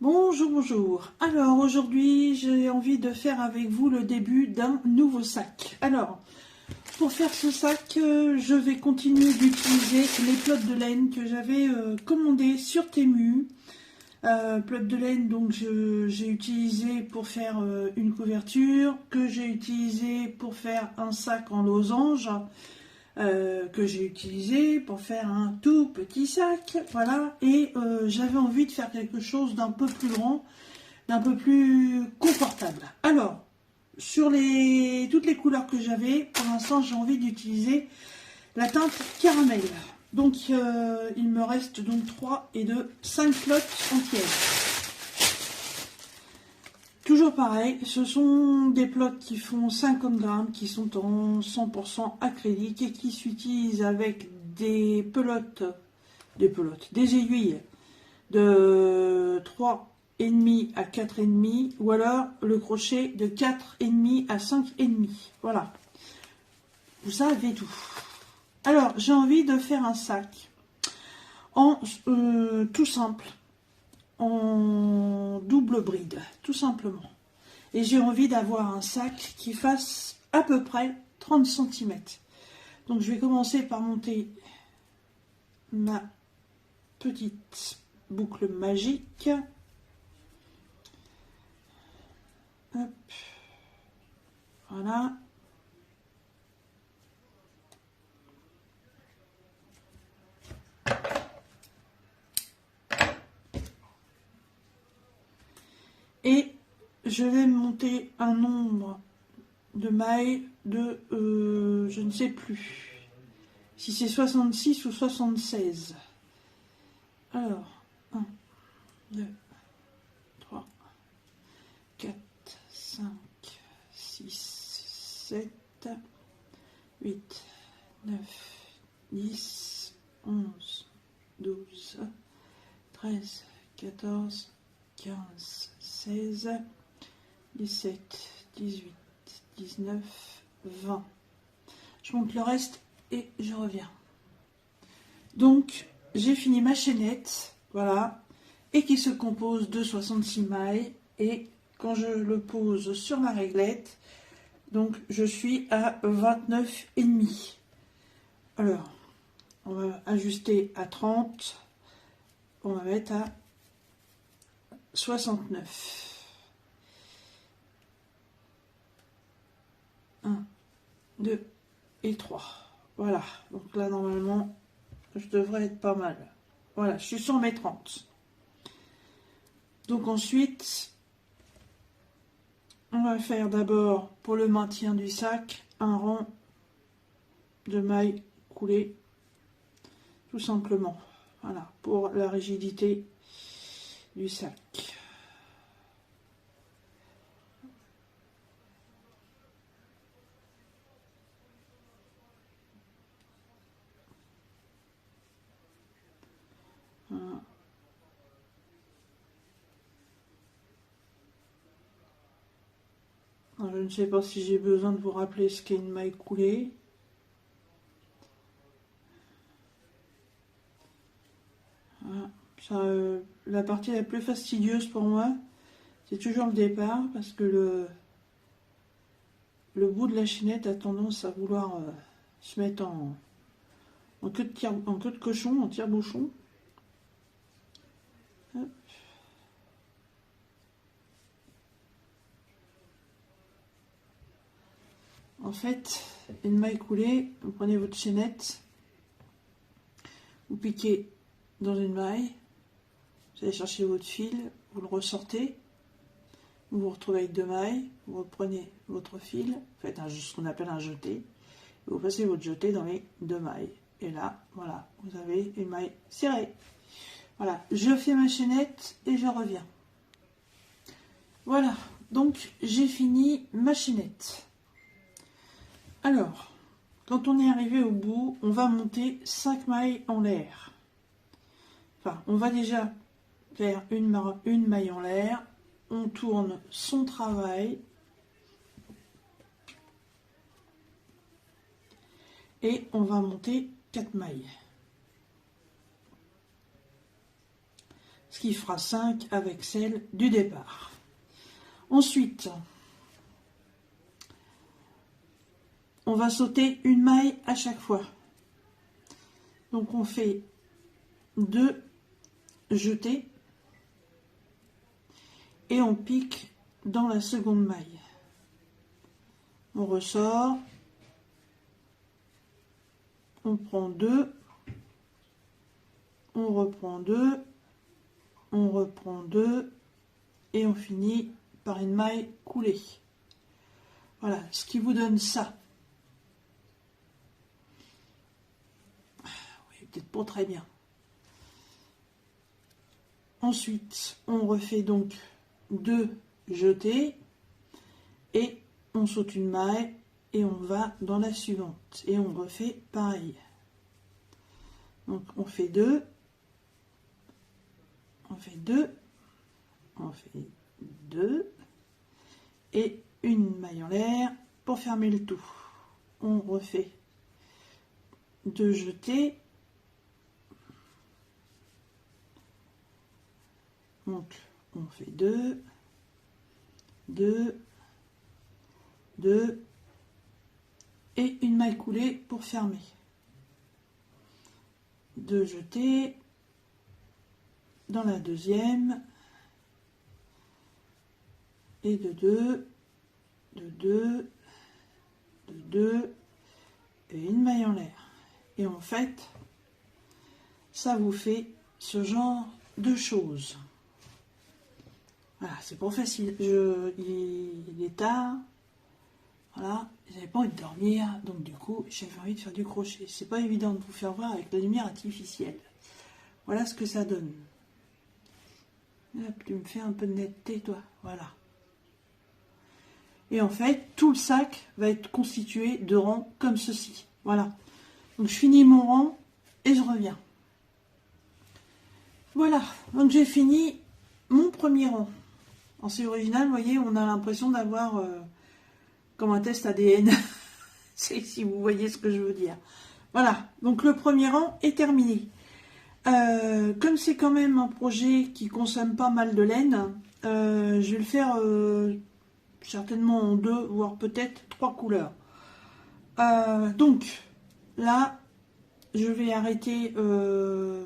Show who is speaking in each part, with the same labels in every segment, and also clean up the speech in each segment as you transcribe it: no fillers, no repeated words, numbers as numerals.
Speaker 1: Bonjour, bonjour. Alors aujourd'hui j'ai envie de faire avec vous le début d'un nouveau sac. Alors pour faire ce sac, je vais continuer d'utiliser les pelotes de laine que j'avais commandées sur Temu. Pelotes de laine donc j'ai utilisé pour faire une couverture, que j'ai utilisé pour faire un sac en losange. Que j'ai utilisé pour faire un tout petit sac, voilà, et j'avais envie de faire quelque chose d'un peu plus grand, d'un peu plus confortable. Alors, sur toutes les couleurs que j'avais, pour l'instant j'ai envie d'utiliser la teinte caramel. Donc il me reste donc 3 et 2, 5 flottes entières. Toujours pareil, ce sont des plots qui font 50 grammes, qui sont en 100% acrylique et qui s'utilisent avec des des aiguilles de 3,5 à 4,5 ou alors le crochet de 4,5 à 5,5. Voilà, vous savez tout. Alors, j'ai envie de faire un sac en tout simple, en double bride, tout simplement. Et j'ai envie d'avoir un sac qui fasse à peu près 30 cm. Donc je vais commencer par monter ma petite boucle magique. Hop. Voilà. Et je vais monter un nombre de mailles de, je ne sais plus, si c'est 66 ou 76. Alors, 1, 2, 3, 4, 5, 6, 7, 8, 9, 10, 11, 12, 13, 14, 15, 16, 17, 18, 19, 20. Je monte le reste et je reviens. Donc, j'ai fini ma chaînette, voilà, et qui se compose de 66 mailles. Et quand je le pose sur ma réglette, donc je suis à 29,5. Alors, on va ajuster à 30. On va mettre à 69. 1, 2 et 3. Voilà, donc là normalement je devrais être pas mal. Voilà, je suis sur mes 30. Donc ensuite, on va faire d'abord pour le maintien du sac un rang de mailles coulées, tout simplement. Voilà, pour la rigidité du sac. Voilà. Alors, je ne sais pas si j'ai besoin de vous rappeler ce qu'est une maille coulée. Voilà. Ça, la partie la plus fastidieuse pour moi, c'est toujours le départ, parce que le bout de la chaînette a tendance à vouloir se mettre en queue de cochon, en tire-bouchon. En fait, une maille coulée, vous prenez votre chaînette, vous piquez dans une maille, vous allez chercher votre fil, vous le ressortez, vous vous retrouvez avec 2 mailles, vous reprenez votre fil, vous faites ce qu'on appelle un jeté, et vous passez votre jeté dans les 2 mailles. Et là, voilà, vous avez une maille serrée. Voilà, je fais ma chaînette et je reviens. Voilà, donc j'ai fini ma chaînette. Alors, quand on est arrivé au bout, on va monter 5 mailles en l'air. Enfin, on va déjà faire une maille en l'air. On tourne son travail. Et on va monter 4 mailles. ce qui fera 5 avec celle du départ. Ensuite, on va sauter une maille à chaque fois. Donc on fait 2 jetés et on pique dans la seconde maille. On ressort, on prend 2, on reprend 2, on reprend 2 et on finit par une maille coulée. Voilà, ce qui vous donne ça. Oui, peut-être pas très bien. Ensuite, on refait donc 2 jetés et on saute une maille et on va dans la suivante et on refait pareil. Donc on fait 2, on fait 2, on fait 2 et une maille en l'air pour fermer le tout. On refait 2 jetés. Donc on fait 2, 2, 2 et une maille coulée pour fermer. 2 jetés dans la deuxième et de 2, de 2, de 2 et une maille en l'air. Et en fait, ça vous fait ce genre de choses. Voilà, c'est pas facile. Il est tard. Voilà, j'avais pas envie de dormir, donc du coup, j'avais envie de faire du crochet. C'est pas évident de vous faire voir avec la lumière artificielle. Voilà ce que ça donne. Hop, tu me fais un peu de netteté, toi. Voilà. Et en fait, tout le sac va être constitué de rangs comme ceci. Voilà. Donc je finis mon rang et je reviens. Voilà, donc j'ai fini mon premier rang. C'est original, vous voyez, on a l'impression d'avoir comme un test ADN. Si vous voyez ce que je veux dire. Voilà, donc le premier rang est terminé. Comme c'est quand même un projet qui consomme pas mal de laine, je vais le faire certainement en 2, voire peut-être 3 couleurs. Donc, là, je vais arrêter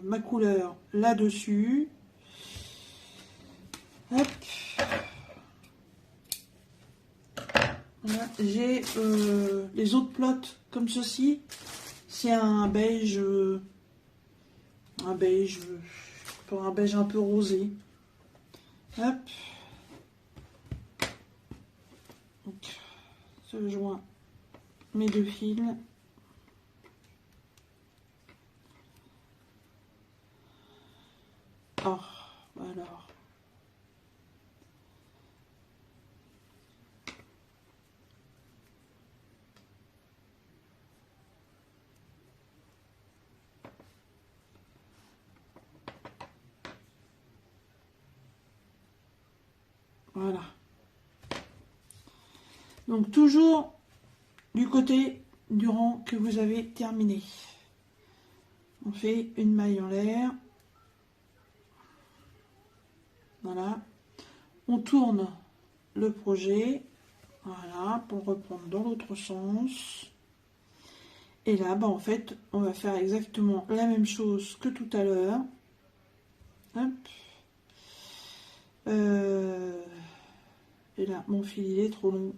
Speaker 1: ma couleur là-dessus. Hop. Voilà. J'ai les autres plots comme ceci. C'est un beige, un beige un peu rosé. Hop. Donc, je joins mes 2 fils. Oh, alors. Voilà. Donc toujours du côté du rang que vous avez terminé. On fait une maille en l'air. Voilà. On tourne le projet. Voilà, pour reprendre dans l'autre sens. Et là, en fait, on va faire exactement la même chose que tout à l'heure. Hop. Et là, mon fil, il est trop long.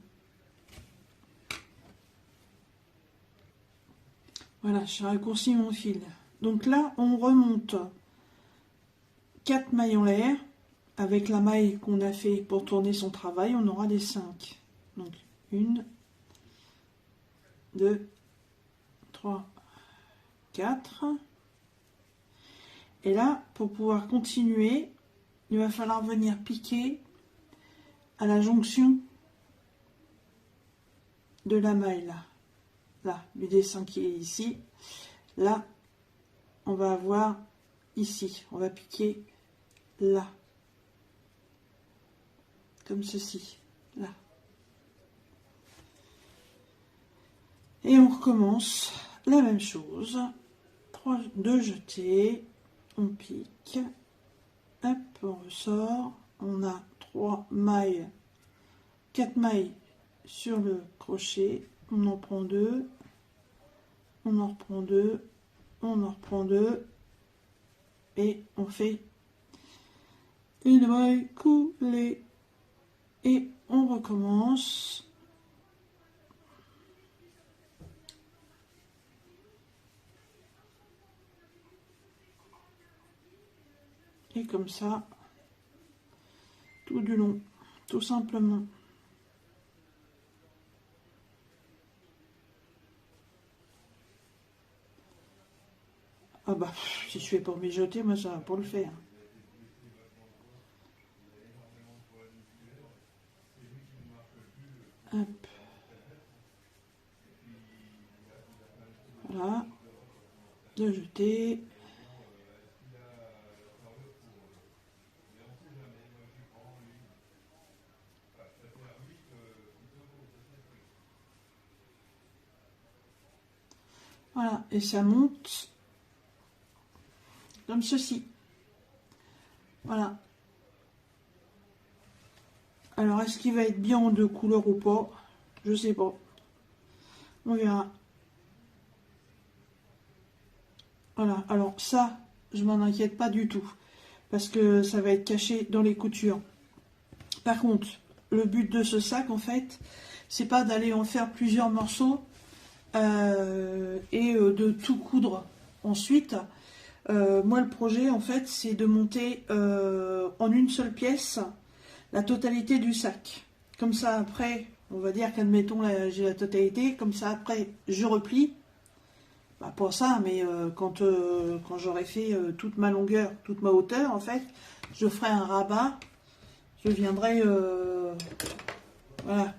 Speaker 1: Voilà, j'ai raccourci mon fil. Donc là, on remonte 4 mailles en l'air. Avec la maille qu'on a fait pour tourner son travail, on aura des 5. Donc 1, 2, 3, 4. Et là, pour pouvoir continuer, il va falloir venir piquer à la jonction de la maille là, du dessin qui est ici. Là, on va avoir ici, on va piquer là, comme ceci, là. Et on recommence la même chose. 2 jetés, on pique, Hop, on ressort. On a 3 mailles, 4 mailles sur le crochet. On en prend 2. On en reprend 2. On en reprend 2. Et on fait une maille coulée. Et on recommence. Et comme ça, tout du long, tout simplement. Ah bah, si je fais pour mijoter, moi ça va pour le faire. Hop. Voilà. De jeter. Voilà, et ça monte comme ceci. Voilà. Alors, est-ce qu'il va être bien en 2 couleurs ou pas? Je sais pas. On verra. Voilà, alors ça, je m'en inquiète pas du tout. Parce que ça va être caché dans les coutures. Par contre, le but de ce sac, en fait, c'est pas d'aller en faire plusieurs morceaux et de tout coudre ensuite. Moi, le projet, en fait, c'est de monter en une seule pièce la totalité du sac. Comme ça, après, on va dire qu'admettons, j'ai la totalité. Comme ça, après, je replie. Bah, pas ça, mais quand j'aurai fait toute ma longueur, toute ma hauteur, en fait, je ferai un rabat. Je viendrai... voilà.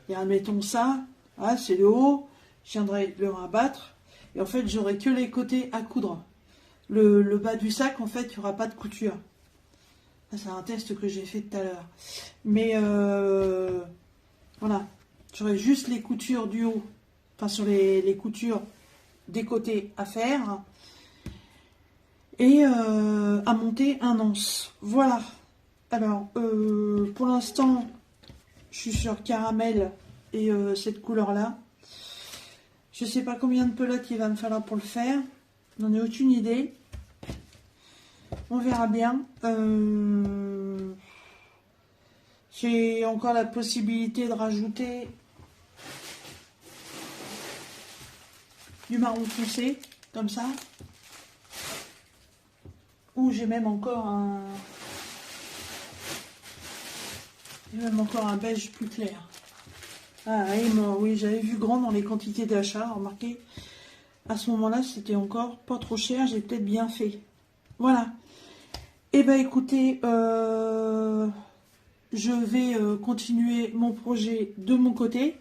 Speaker 1: Et admettons ça. Voilà, c'est le haut. Je viendrai le rabattre. Et en fait, j'aurai que les côtés à coudre. Le bas du sac, en fait, il n'y aura pas de couture. C'est un test que j'ai fait tout à l'heure. Mais voilà. J'aurai juste les coutures du haut. Enfin, sur les coutures des côtés à faire. Et à monter un anse. Voilà. Alors, pour l'instant, je suis sur caramel et cette couleur-là. Je sais pas combien de pelotes il va me falloir pour le faire. J'en ai aucune idée. On verra bien. J'ai encore la possibilité de rajouter du marron foncé, comme ça. Ou j'ai même encore un... J'ai même encore un beige plus clair. Ah oui, moi, oui, j'avais vu grand dans les quantités d'achat. Remarquez, à ce moment-là, c'était encore pas trop cher. J'ai peut-être bien fait. Voilà. Eh bien, écoutez, je vais continuer mon projet de mon côté.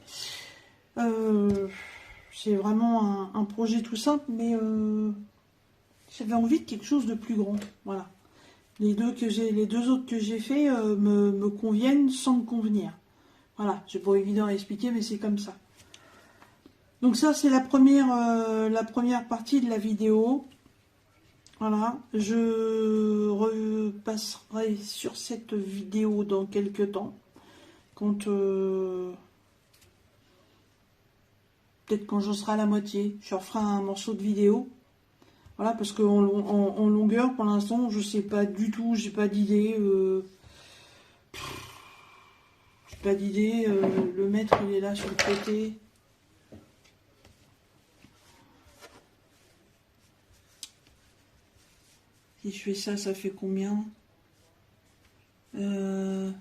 Speaker 1: C'est vraiment un projet tout simple, mais j'avais envie de quelque chose de plus grand. Voilà. Les deux autres que j'ai fait me conviennent sans me convenir. Voilà, c'est pas évident à expliquer, mais c'est comme ça. Donc ça, c'est la première partie de la vidéo. Voilà, je repasserai sur cette vidéo dans quelques temps. Quand peut-être quand j'en serai à la moitié, je referai un morceau de vidéo. Voilà, parce qu'en longueur, pour l'instant, je sais pas du tout, j'ai pas d'idée. J'ai pas d'idée. Le maître, il est là sur le côté. Si je fais ça, ça fait combien? En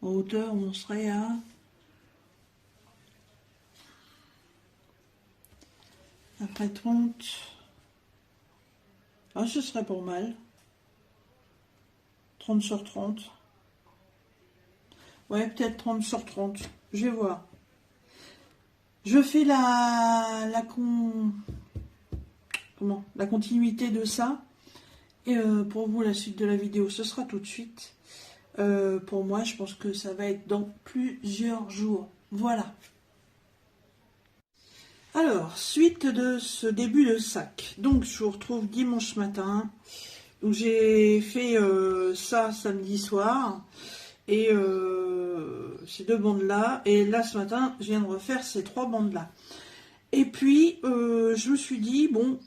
Speaker 1: hauteur, on serait à... Après 30... Ah, ce serait pas mal. 30 sur 30. Ouais, peut-être 30 sur 30. Je vais voir. Je fais la continuité de ça. Et pour vous, la suite de la vidéo, ce sera tout de suite. Pour moi, je pense que ça va être dans plusieurs jours. Voilà. Alors, suite de ce début de sac. Donc, je vous retrouve dimanche matin. Donc j'ai fait ça samedi soir. Et ces 2 bandes là. Et là ce matin, je viens de refaire ces 3 bandes là. Et puis je me suis dit, bon,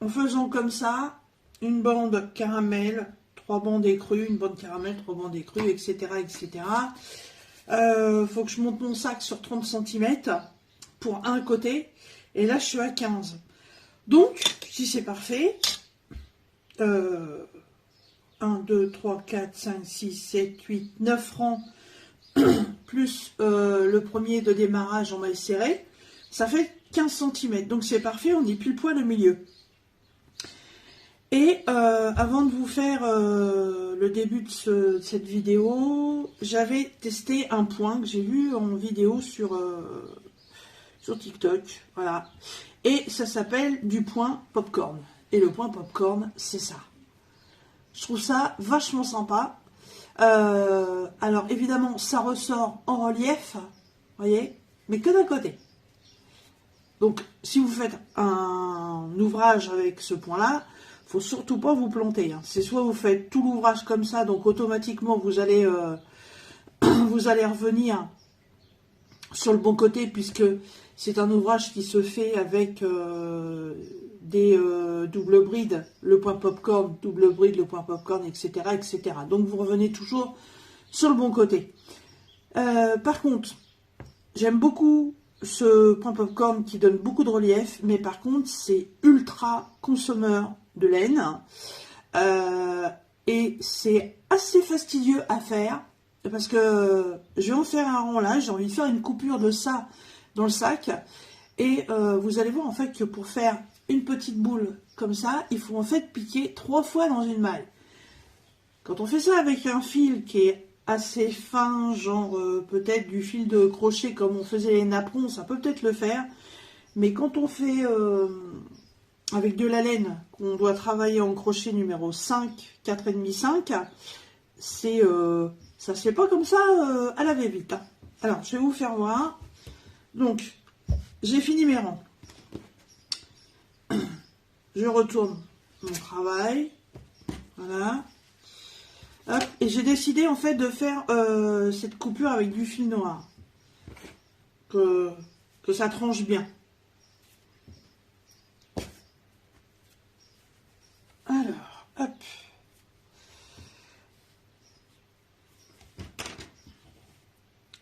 Speaker 1: en faisant comme ça, une bande caramel, 3 bandes écrues, une bande caramel, 3 bandes écrues, etc. etc. Faut que je monte mon sac sur 30 cm pour un côté. Et là je suis à 15. Donc, si c'est parfait, 1, 2, 3, 4, 5, 6, 7, 8, 9 rangs, plus le premier de démarrage en maille serrée, ça fait 15 cm. Donc c'est parfait, on est pile poil au milieu. Et avant de vous faire le début de cette vidéo, j'avais testé un point que j'ai vu en vidéo sur TikTok. Voilà. Et ça s'appelle du point popcorn. Et le point popcorn, c'est ça. Je trouve ça vachement sympa. Alors évidemment, ça ressort en relief, voyez, mais que d'un côté. Donc, si vous faites un ouvrage avec ce point-là, faut surtout pas vous planter. Hein. C'est soit vous faites tout l'ouvrage comme ça, donc automatiquement vous allez vous allez revenir sur le bon côté, puisque c'est un ouvrage qui se fait avec des double brides, le point popcorn, double bride, le point popcorn, etc., etc. Donc vous revenez toujours sur le bon côté. Par contre, j'aime beaucoup ce point popcorn qui donne beaucoup de relief, mais par contre c'est ultra consommeur de laine et c'est assez fastidieux à faire parce que je vais en faire un rond là, j'ai envie de faire une coupure de ça dans le sac et vous allez voir en fait que pour faire une petite boule comme ça, il faut en fait piquer 3 fois dans une maille. Quand on fait ça avec un fil qui est assez fin, genre peut-être du fil de crochet comme on faisait les napperons, ça peut peut-être le faire. Mais quand on fait avec de la laine, qu'on doit travailler en crochet numéro 5, 4,5, 5, c'est, ça se fait pas comme ça à la va-vite. Hein. Alors, je vais vous faire voir. Donc, j'ai fini mes rangs. Je retourne mon travail. Voilà. Hop, et j'ai décidé en fait de faire cette coupure avec du fil noir. Que ça tranche bien. Alors, hop.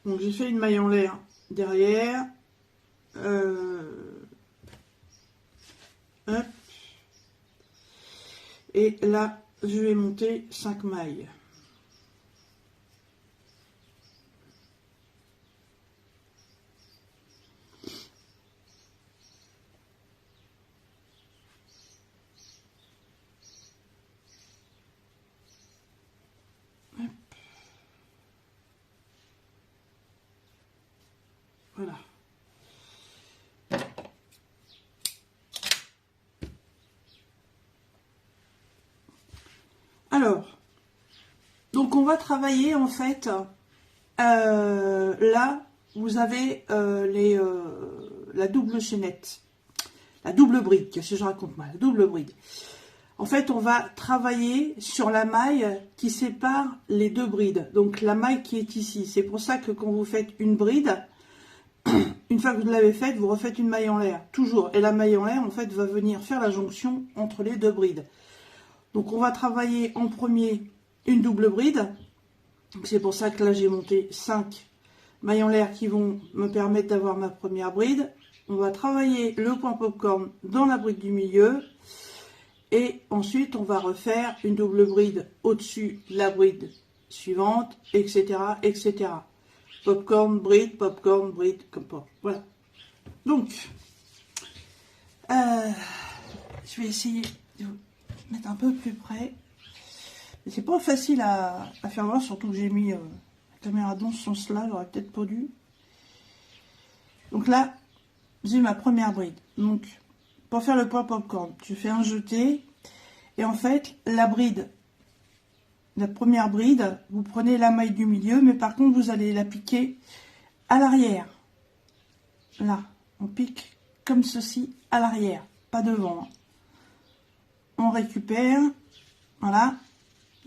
Speaker 1: Donc j'ai fait une maille en l'air derrière. Hop. Et là, je vais monter 5 mailles. Hop. Voilà. Alors, donc on va travailler en fait, là, vous avez la double chaînette, la double bride, qu'est-ce que je raconte moi, la double bride. En fait, on va travailler sur la maille qui sépare les 2 brides, donc la maille qui est ici. C'est pour ça que quand vous faites une bride, une fois que vous l'avez faite, vous refaites une maille en l'air, toujours. Et la maille en l'air, en fait, va venir faire la jonction entre les 2 brides. Donc on va travailler en premier une double bride. C'est pour ça que là j'ai monté 5 mailles en l'air qui vont me permettre d'avoir ma première bride. On va travailler le point popcorn dans la bride du milieu. Et ensuite on va refaire une double bride au-dessus de la bride suivante, etc. etc. Popcorn, bride, comme ça. Voilà. Donc, je vais essayer de vous mettre un peu plus près. C'est pas facile à faire voir, surtout que j'ai mis la caméra dans ce sens-là, j'aurais peut-être pas dû. Donc là, j'ai ma première bride. Donc, pour faire le point popcorn, je fais un jeté. Et en fait, la bride, la première bride, vous prenez la maille du milieu, mais par contre, vous allez la piquer à l'arrière. Là, on pique comme ceci à l'arrière, pas devant. On récupère Voilà.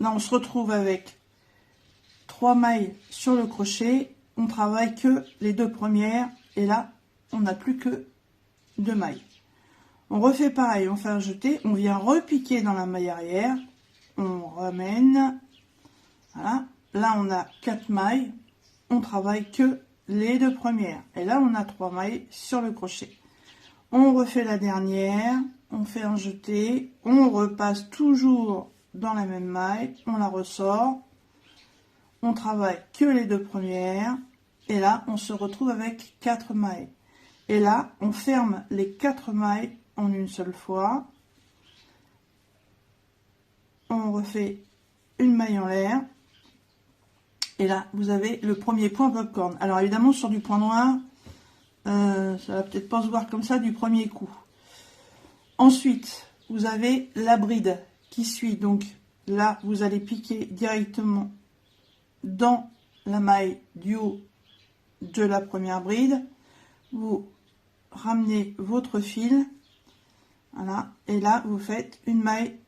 Speaker 1: Là, on se retrouve avec 3 mailles sur le crochet. On travaille que les 2 premières. Et là, on n'a plus que 2 mailles. On refait pareil, on fait un jeté. On vient repiquer dans la maille arrière. On ramène. Voilà. Là, on a 4 mailles. On travaille que les 2 premières. Et là, on a 3 mailles sur le crochet. On refait la dernière. On fait un jeté. On repasse toujours dans la même maille. On la ressort. On travaille que les 2 premières. Et là, on se retrouve avec 4 mailles. Et là, on ferme les 4 mailles en une seule fois. On refait une maille en l'air. Et là, vous avez le premier point popcorn. Alors évidemment, sur du point noir, ça va peut-être pas se voir comme ça du premier coup. Ensuite, vous avez la bride qui suit. Donc là, vous allez piquer directement dans la maille du haut de la première bride. Vous ramenez votre fil. Voilà. Et là, vous faites une maille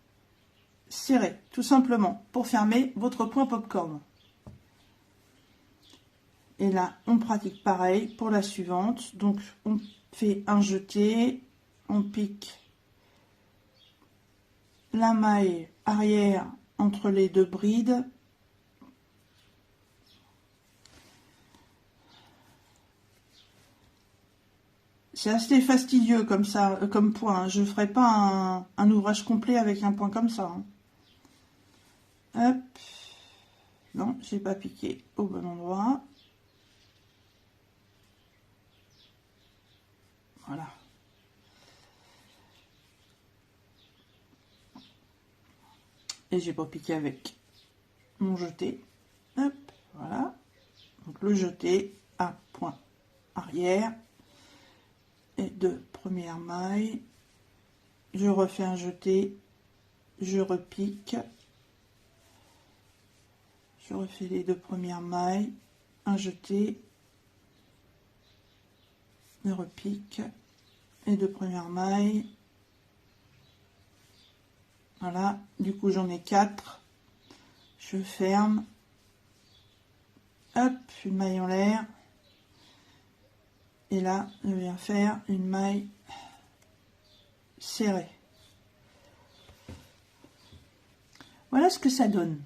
Speaker 1: serrée, tout simplement, pour fermer votre point popcorn. Et là, on pratique pareil pour la suivante. Donc, on fait un jeté, on pique la maille arrière entre les 2 brides. C'est assez fastidieux comme ça, comme point. Je ne ferai pas un ouvrage complet avec un point comme ça. Hop. Non, j'ai pas piqué au bon endroit. Voilà. Et j'ai pas piqué avec mon jeté. Hop, voilà. Donc le jeté à point arrière et 2 premières mailles. Je refais un jeté, je repique. Je refais les 2 premières mailles, un jeté, je repique les 2 premières mailles. Voilà, du coup j'en ai 4. Je ferme. Hop, une maille en l'air. Et là, je viens faire une maille serrée. Voilà ce que ça donne.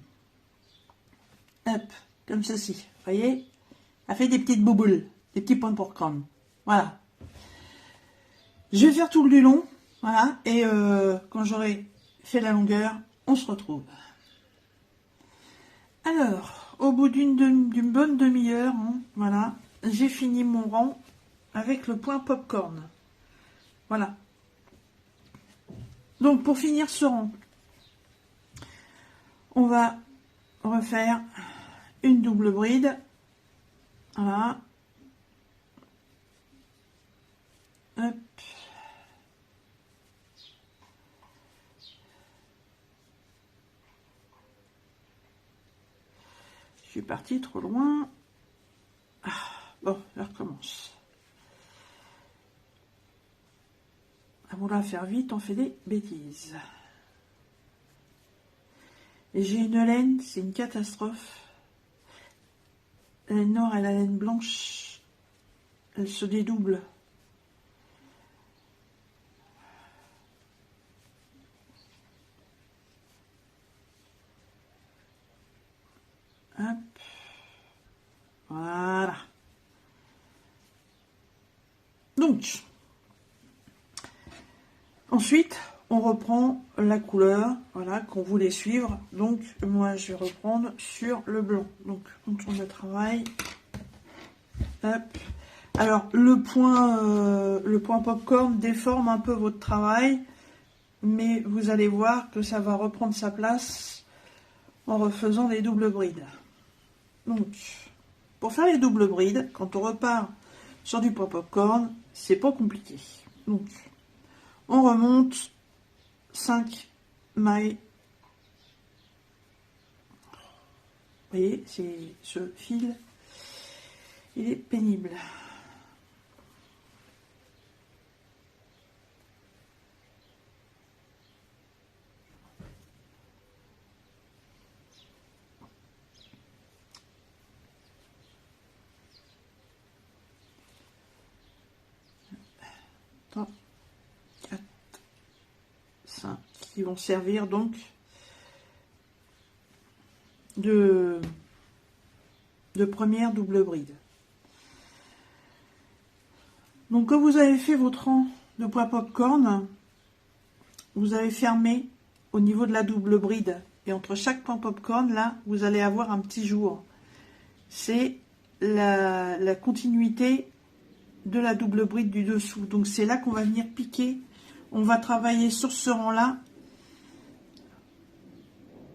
Speaker 1: Hop, comme ceci. Vous voyez, ça fait des petites bouboules, des petits points pour crâne. Voilà. Je vais faire tout le du long. Voilà. Et quand j'aurai fait la longueur, on se retrouve. Alors, au bout d'une bonne demi-heure, hein, voilà, j'ai fini mon rang avec le point popcorn. Voilà. Donc, pour finir ce rang, on va refaire une double bride. Voilà. Hop. Je suis partie trop loin. Ah, bon, je recommence. À vouloir faire vite, on fait des bêtises. Et j'ai une laine, c'est une catastrophe. La laine noire et la laine blanche, elles se dédoublent. Hop. Voilà. Donc, ensuite, on reprend la couleur, voilà, qu'on voulait suivre. Donc, moi, je vais reprendre sur le blanc. Donc, on tourne le travail. Hop. Alors, le point popcorn déforme un peu votre travail, mais vous allez voir que ça va reprendre sa place en refaisant les doubles brides. Donc, pour faire les doubles brides, quand on repart sur du point popcorn, c'est pas compliqué. Donc, on remonte 5 mailles. Vous voyez, c'est ce fil, il est pénible. 3, 4, 5, qui vont servir donc de première double bride. Donc quand vous avez fait votre rang de pois popcorn, vous avez fermé au niveau de la double bride. Et entre chaque pois popcorn, là, vous allez avoir un petit jour. C'est la continuité de la double bride du dessous. Donc c'est là qu'on va venir piquer. On va travailler sur ce rang-là.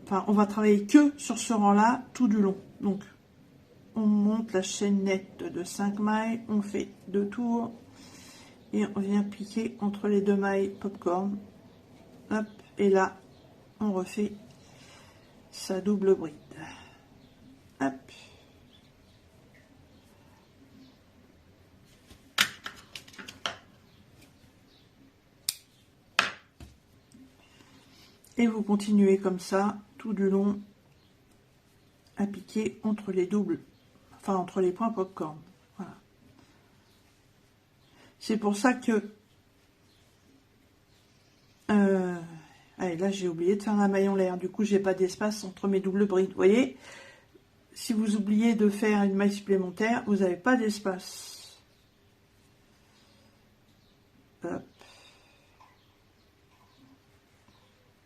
Speaker 1: Enfin, on va travailler que sur ce rang-là tout du long. Donc, on monte la chaînette de 5 mailles, on fait 2 tours et on vient piquer entre les 2 mailles popcorn. Hop, et là, on refait sa double bride. Hop. Et vous continuez comme ça tout du long à piquer entre les doubles, enfin entre les points popcorn. Voilà. C'est pour ça que allez, là j'ai oublié de faire la maille en l'air, du coup j'ai pas d'espace entre mes doubles brides. Vous voyez, si vous oubliez de faire une maille supplémentaire, vous n'avez pas d'espace. Hop.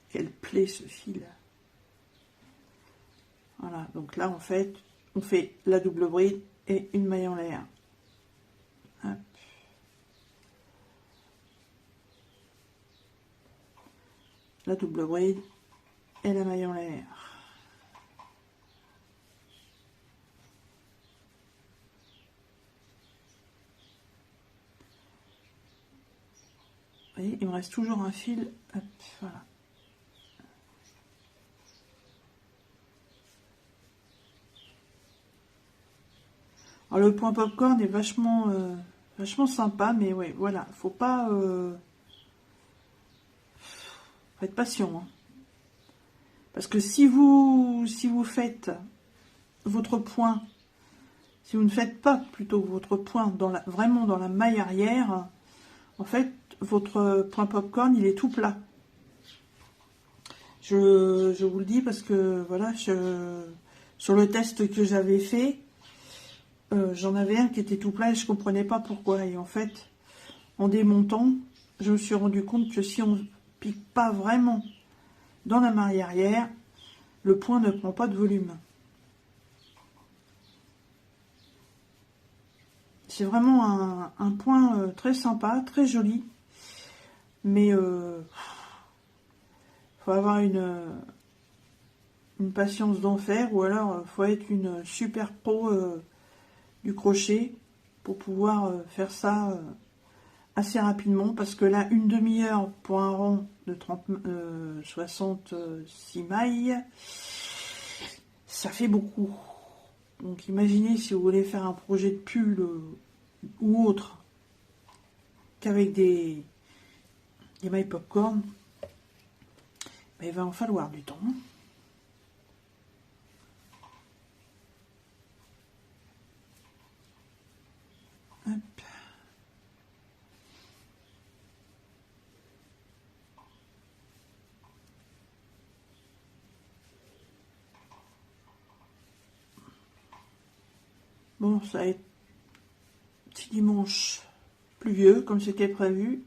Speaker 1: Quelle plaie ce fil. Voilà, donc là en fait, on fait la double bride et une maille en l'air. Hop. La double bride et la maille en l'air. Vous voyez, il me reste toujours un fil. Hop, voilà. Alors le point popcorn est vachement sympa, mais ouais, voilà, faut pas faut être patient, hein. Parce que si vous faites votre point, si vous ne faites pas plutôt votre point vraiment dans la maille arrière, en fait votre point popcorn il est tout plat. Je vous le dis parce que voilà, sur le test que j'avais fait, j'en avais un qui était tout plat et je comprenais pas pourquoi. Et en fait, en démontant, je me suis rendu compte que si on pique pas vraiment dans la maille arrière, le point ne prend pas de volume. C'est vraiment un point très sympa, très joli, mais faut avoir une patience d'enfer, ou alors faut être une super pro du crochet pour pouvoir faire ça assez rapidement, parce que là, une demi-heure pour un rang de 66 mailles, ça fait beaucoup. Donc imaginez si vous voulez faire un projet de pull ou autre qu'avec des mailles popcorn, ben, il va en falloir du temps. Hop. Bon, ça va être petit dimanche pluvieux, comme c'était prévu.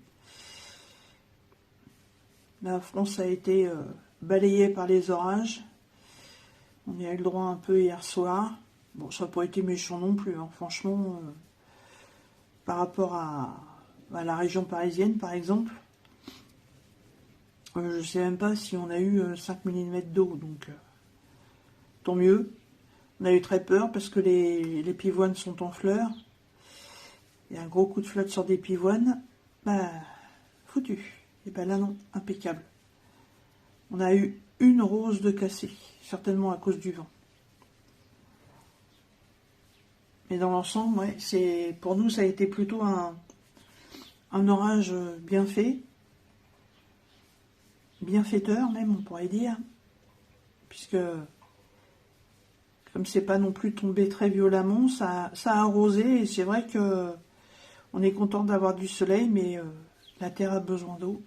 Speaker 1: La France a été balayée par les orages. On y a eu le droit un peu hier soir. Bon, ça n'a pas été méchant non plus, hein. Franchement, par rapport à la région parisienne, par exemple. Je ne sais même pas si on a eu 5 mm d'eau, donc tant mieux. On a eu très peur parce que les pivoines sont en fleurs. Il y a un gros coup de flotte sur des pivoines. Bah, foutu. Et ben là non, impeccable. On a eu une rose de cassée, certainement à cause du vent. Mais dans l'ensemble, ouais, pour nous, ça a été plutôt un orage bien fait. Bienfaiteur même, on pourrait dire. Puisque, comme c'est pas non plus tombé très violemment, ça a arrosé. Et c'est vrai que on est content d'avoir du soleil, mais La terre a besoin d'eau.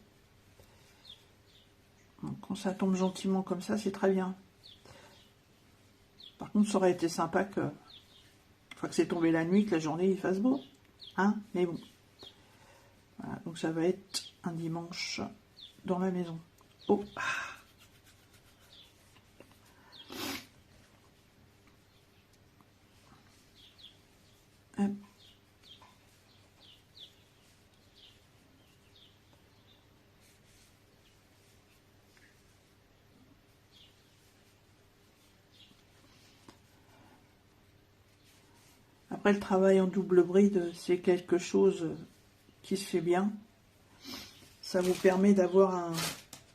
Speaker 1: Quand ça tombe gentiment comme ça, c'est très bien. Par contre, ça aurait été sympa que, une fois que c'est tombé la nuit, que la journée il fasse beau. Hein, mais bon. Voilà, donc ça va être un dimanche dans la maison. Oh. Hop. Après, le travail en double bride, c'est quelque chose qui se fait bien. Ça vous permet d'avoir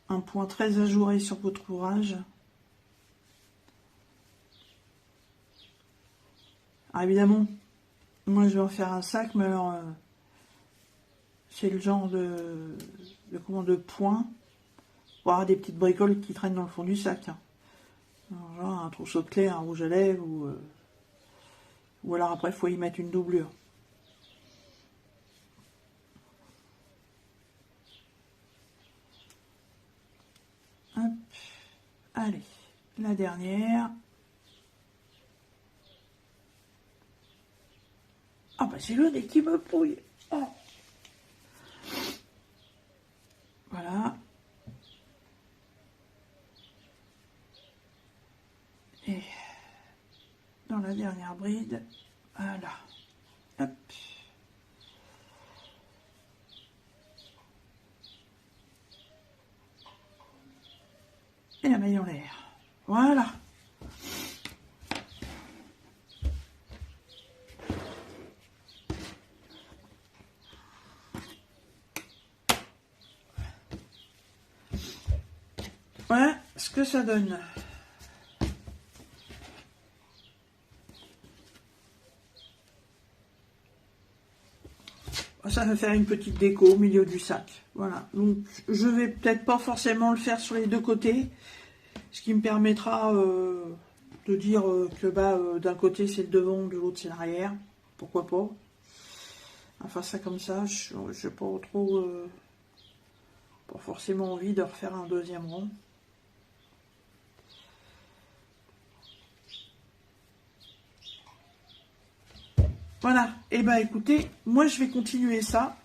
Speaker 1: un point très ajouré sur votre ouvrage. Alors évidemment, moi je vais en faire un sac, mais alors c'est le genre de point pour avoir des petites bricoles qui traînent dans le fond du sac. Hein. Alors, genre un trousseau de clés, un rouge à lèvres ou alors après il faut y mettre une doublure. Hop. Allez, la dernière. Ah bah c'est le nez qui me pouille. Oh. Voilà. Et dans la dernière bride, voilà. Hop. Et la maille en l'air. Voilà. Voilà ce que ça donne. Ça va faire une petite déco au milieu du sac. Voilà. Donc, je vais peut-être pas forcément le faire sur les deux côtés. Ce qui me permettra de dire que d'un côté c'est le devant, de l'autre c'est l'arrière. Pourquoi pas. Enfin, ça comme ça, je n'ai pas trop... pas forcément envie de refaire un deuxième rang. Voilà, et bah écoutez, moi je vais continuer ça.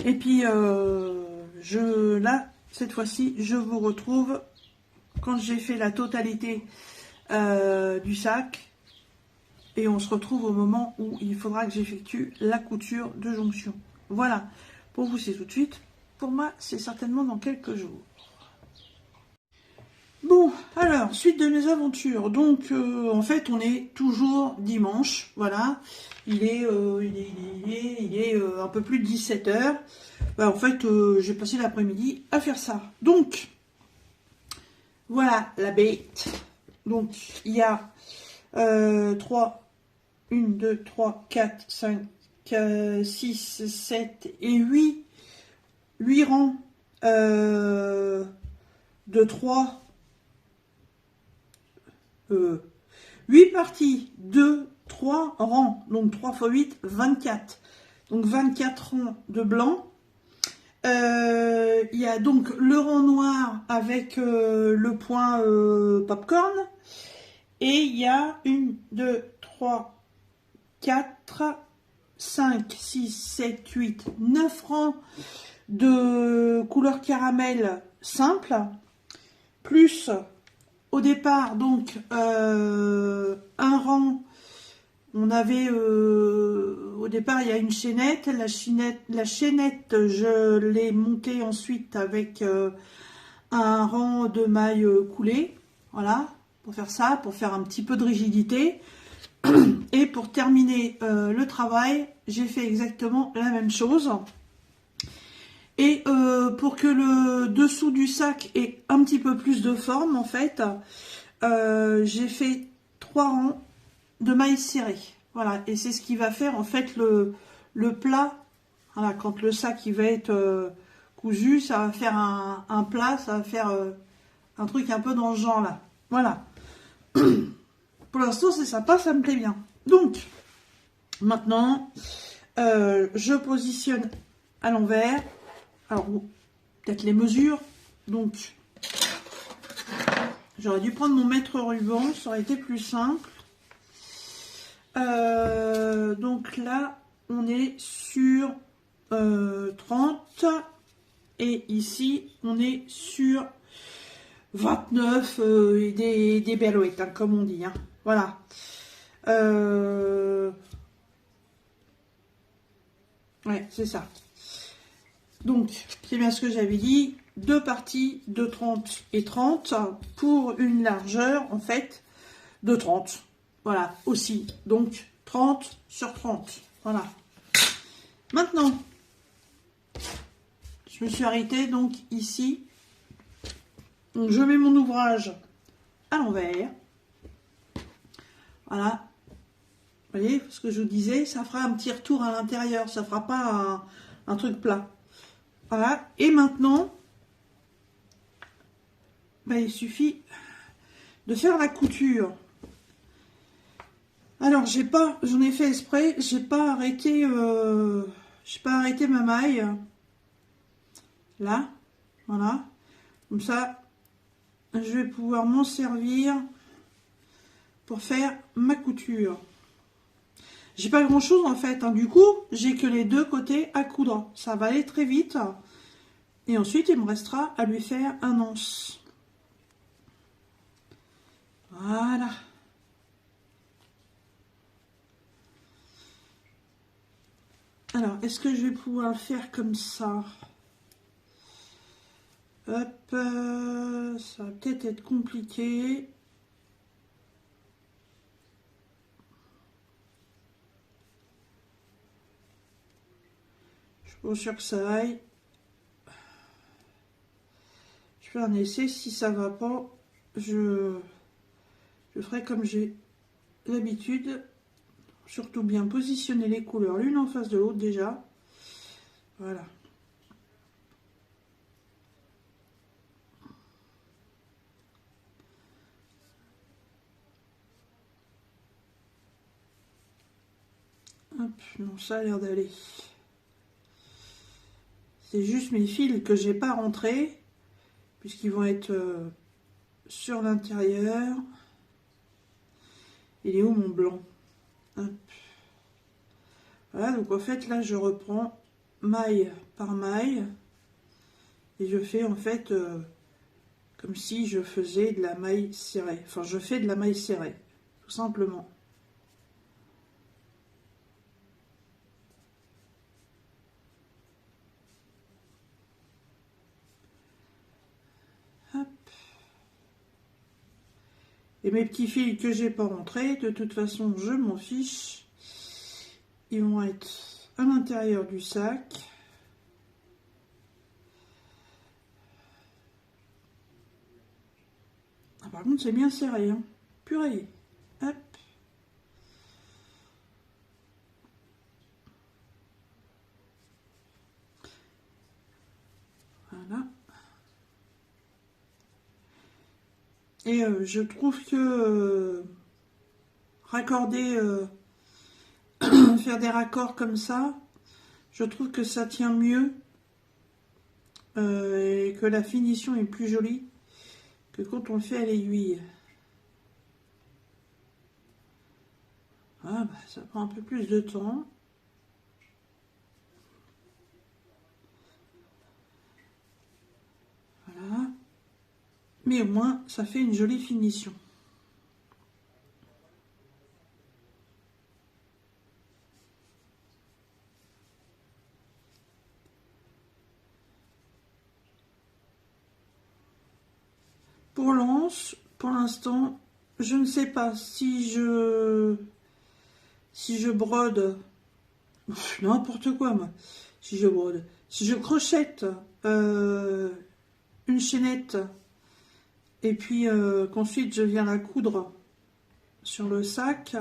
Speaker 1: Et puis là, cette fois-ci, je vous retrouve quand j'ai fait la totalité du sac. Et on se retrouve au moment où il faudra que j'effectue la couture de jonction. Voilà, pour vous c'est tout de suite. Pour moi, c'est certainement dans quelques jours. Bon, alors, suite de mes aventures. Donc, en fait, on est toujours dimanche. Voilà. Il est un peu plus de 17 h. En fait, j'ai passé l'après-midi à faire ça. Donc, voilà la bête. Donc, il y a 1, 2, 3, 4, 5, 6, 7 et 8 rangs de 3. 8 parties, 2, 3 rangs, donc 3 x 8, 24. Donc 24 rangs de blanc. Il y a donc le rang noir avec le point popcorn. Et il y a 1, 2, 3, 4, 5, 6, 7, 8, 9 rangs de couleur caramel simple. Plus... Au départ, donc, un rang, on avait, au départ, il y a une chaînette. La chaînette, je l'ai montée ensuite avec un rang de mailles coulées. Voilà, pour faire ça, pour faire un petit peu de rigidité. Et pour terminer le travail, j'ai fait exactement la même chose. Et pour que le dessous du sac ait un petit peu plus de forme, en fait, j'ai fait 3 rangs de mailles serrées. Voilà, et c'est ce qui va faire, en fait, le plat. Voilà, quand le sac il va être cousu, ça va faire un plat, ça va faire un truc un peu dans ce genre-là. Voilà. Pour l'instant, c'est sympa, ça me plaît bien. Donc, maintenant, je positionne à l'envers. Alors, bon, peut-être les mesures. Donc, j'aurais dû prendre mon mètre ruban, ça aurait été plus simple. Donc là, on est sur 30. Et ici, on est sur 29 et des belouettes, hein, comme on dit. Hein. Voilà. Ouais, c'est ça. Donc, c'est bien ce que j'avais dit. Deux parties de 30 et 30 pour une largeur, en fait, de 30. Voilà, aussi. Donc, 30 sur 30. Voilà. Maintenant, je me suis arrêtée, donc, ici. Donc, je mets mon ouvrage à l'envers. Voilà. Vous voyez ce que je vous disais, ça fera un petit retour à l'intérieur, ça fera pas un truc plat. Voilà. Et maintenant, ben, il suffit de faire la couture. Alors, j'en ai fait exprès, j'ai pas arrêté ma maille. Là, voilà. Comme ça, je vais pouvoir m'en servir pour faire ma couture. J'ai pas grand chose en fait, hein. Du coup, j'ai que les deux côtés à coudre. Ça va aller très vite. Et ensuite, il me restera à lui faire un anse. Voilà. Alors, est-ce que je vais pouvoir le faire comme ça? Hop, ça va peut-être être compliqué. Je suis pas sûre que ça aille. Je fais un essai, si ça va pas, je ferai comme j'ai l'habitude. Surtout bien positionner les couleurs l'une en face de l'autre déjà. Voilà. Hop, non, ça a l'air d'aller. C'est juste mes fils que j'ai pas rentrés, puisqu'ils vont être sur l'intérieur. Il est où mon blanc? Hop. Voilà, donc en fait là je reprends maille par maille et je fais en fait comme si je faisais de la maille serrée. Enfin, je fais de la maille serrée, tout simplement. Hop. Et mes petits fils que j'ai pas rentrés, de toute façon, je m'en fiche. Ils vont être à l'intérieur du sac. Ah, par contre, c'est bien serré, hein. Purée. Hop. Voilà. Et je trouve que raccorder, faire des raccords comme ça, je trouve que ça tient mieux et que la finition est plus jolie que quand on le fait à l'aiguille. Ah, bah, ça prend un peu plus de temps. Voilà. Mais au moins, ça fait une jolie finition. Pour l'anse, pour l'instant, je ne sais pas si je brode, n'importe quoi moi, si je brode, si je crochette une chaînette et puis qu'ensuite je viens la coudre sur le sac,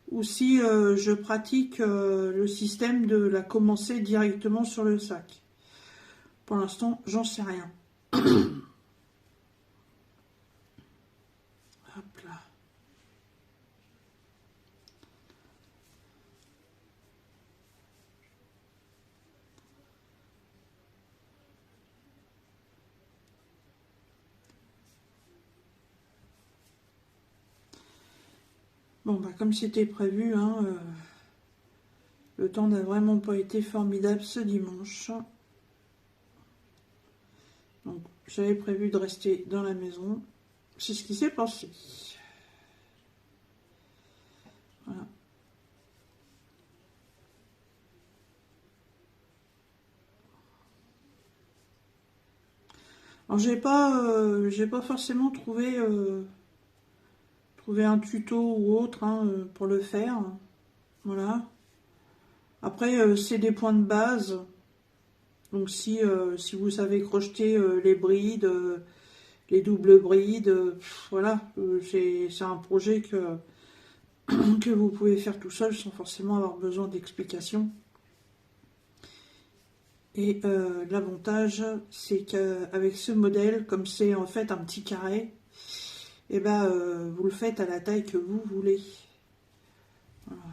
Speaker 1: ou si je pratique le système de la commencer directement sur le sac. Pour l'instant, j'en sais rien. Hop là. Bon, bah, comme c'était prévu, hein, le temps n'a vraiment pas été formidable ce dimanche. Donc, j'avais prévu de rester dans la maison. C'est ce qui s'est passé. Voilà. Alors, j'ai pas forcément trouvé un tuto ou autre, hein, pour le faire. Voilà. Après, c'est des points de base. Donc, si vous savez crocheter les brides, les doubles brides, voilà, c'est un projet que vous pouvez faire tout seul sans forcément avoir besoin d'explications. Et l'avantage, c'est qu'avec ce modèle, comme c'est en fait un petit carré, et ben, vous le faites à la taille que vous voulez. Voilà.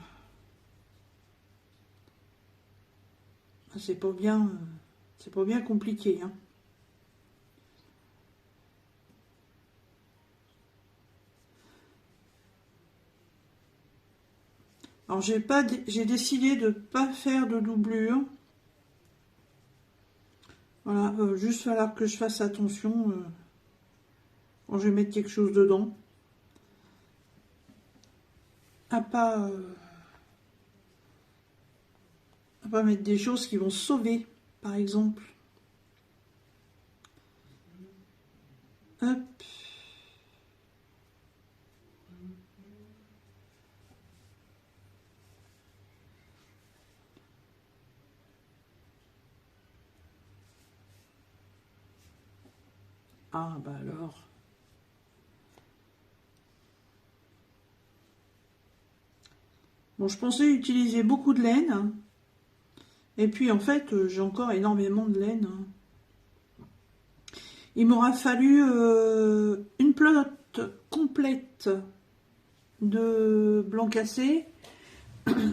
Speaker 1: C'est pas bien compliqué, hein. Alors j'ai décidé de ne pas faire de doublure. Voilà, juste falloir que je fasse attention quand je vais mettre quelque chose dedans. À pas, à pas mettre des choses qui vont sauver, par exemple. Hop. Ah bah alors. Bon, je pensais utiliser beaucoup de laine, hein. Et puis en fait, j'ai encore énormément de laine, hein. Il m'aura fallu une pelote complète de blanc cassé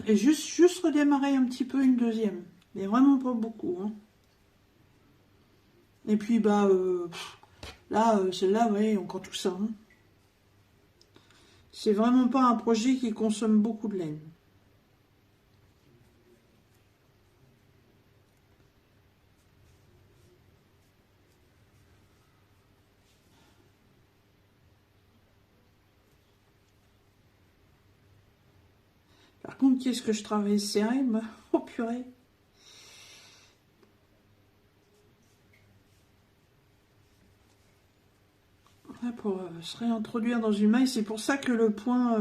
Speaker 1: et juste redémarrer un petit peu une deuxième. Mais vraiment pas beaucoup, hein. Et puis bah là, celle-là, ouais, encore tout ça, hein. C'est vraiment pas un projet qui consomme beaucoup de laine. Par contre, qu'est-ce que je travaille serré, bah, oh purée. Ouais, pour se réintroduire dans une maille, c'est pour ça que le point...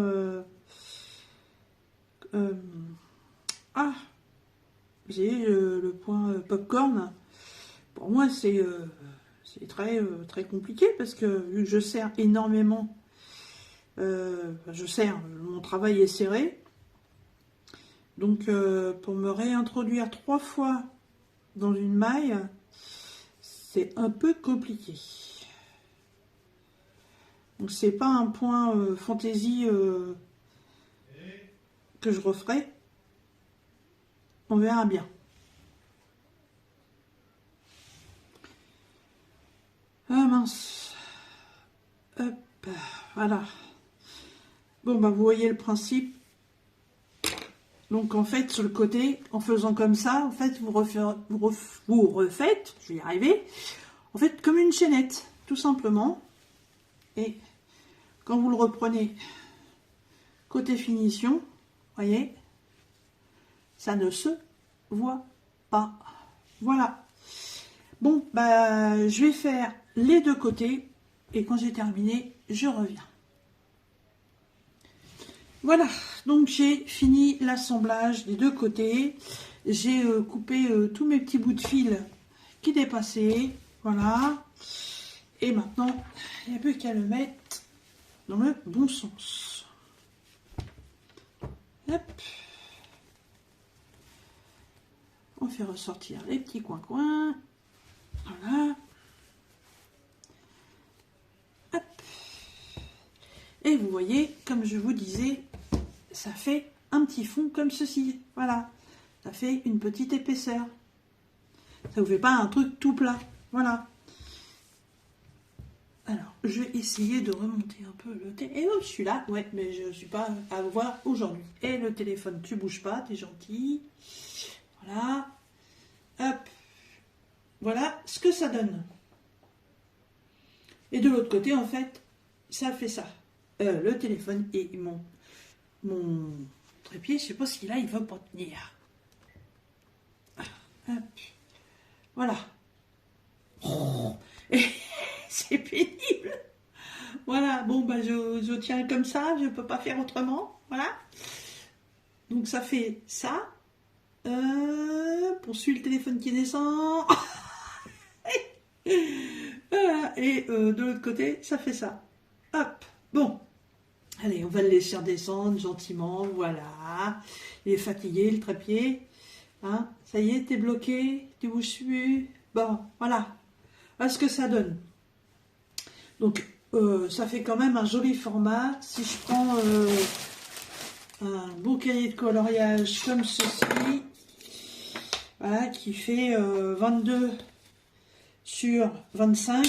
Speaker 1: ah, vous voyez, le point popcorn, pour moi, c'est très compliqué parce que vu que je serre énormément, mon travail est serré. Donc, pour me réintroduire 3 fois dans une maille, c'est un peu compliqué. Donc, c'est pas un point fantaisie que je referai. On verra bien. Ah mince. Hop, voilà. Bon, bah, vous voyez le principe. Donc, en fait, sur le côté, en faisant comme ça, en fait, vous refaites, je vais y arriver, en fait, comme une chaînette, tout simplement. Et quand vous le reprenez côté finition, voyez, ça ne se voit pas. Voilà. Bon, bah, je vais faire les deux côtés et quand j'ai terminé, je reviens. Voilà, donc j'ai fini l'assemblage des deux côtés. J'ai coupé tous mes petits bouts de fil qui dépassaient. Voilà. Et maintenant, il n'y a plus qu'à le mettre dans le bon sens. Hop. On fait ressortir les petits coins-coins. Voilà. Hop. Et vous voyez, comme je vous disais, ça fait un petit fond comme ceci. Voilà. Ça fait une petite épaisseur. Ça vous fait pas un truc tout plat. Voilà. Alors, je vais essayer de remonter un peu le téléphone. Et oh, je suis là, ouais, mais je ne suis pas à voir aujourd'hui. Et le téléphone, tu bouges pas, t'es gentil. Voilà. Hop. Voilà ce que ça donne. Et de l'autre côté, en fait, ça fait ça. Le téléphone et mon trépied, je sais pas ce qu'il a, il veut pas tenir. Hop. Voilà. Oh. Et c'est pénible. Voilà, bon, bah, je tiens comme ça, je peux pas faire autrement. Voilà. Donc, ça fait ça. Poursuit le téléphone qui descend. Voilà. Et de l'autre côté, ça fait ça. Hop. Bon. Allez, on va le laisser redescendre gentiment. Voilà. Il est fatigué, le trépied. Hein, ça y est, t'es bloqué. Tu bouges plus. Bon, voilà. Voilà ce que ça donne. Donc, ça fait quand même un joli format. Si je prends un beau cahier de coloriage comme ceci, voilà, qui fait 22 sur 25,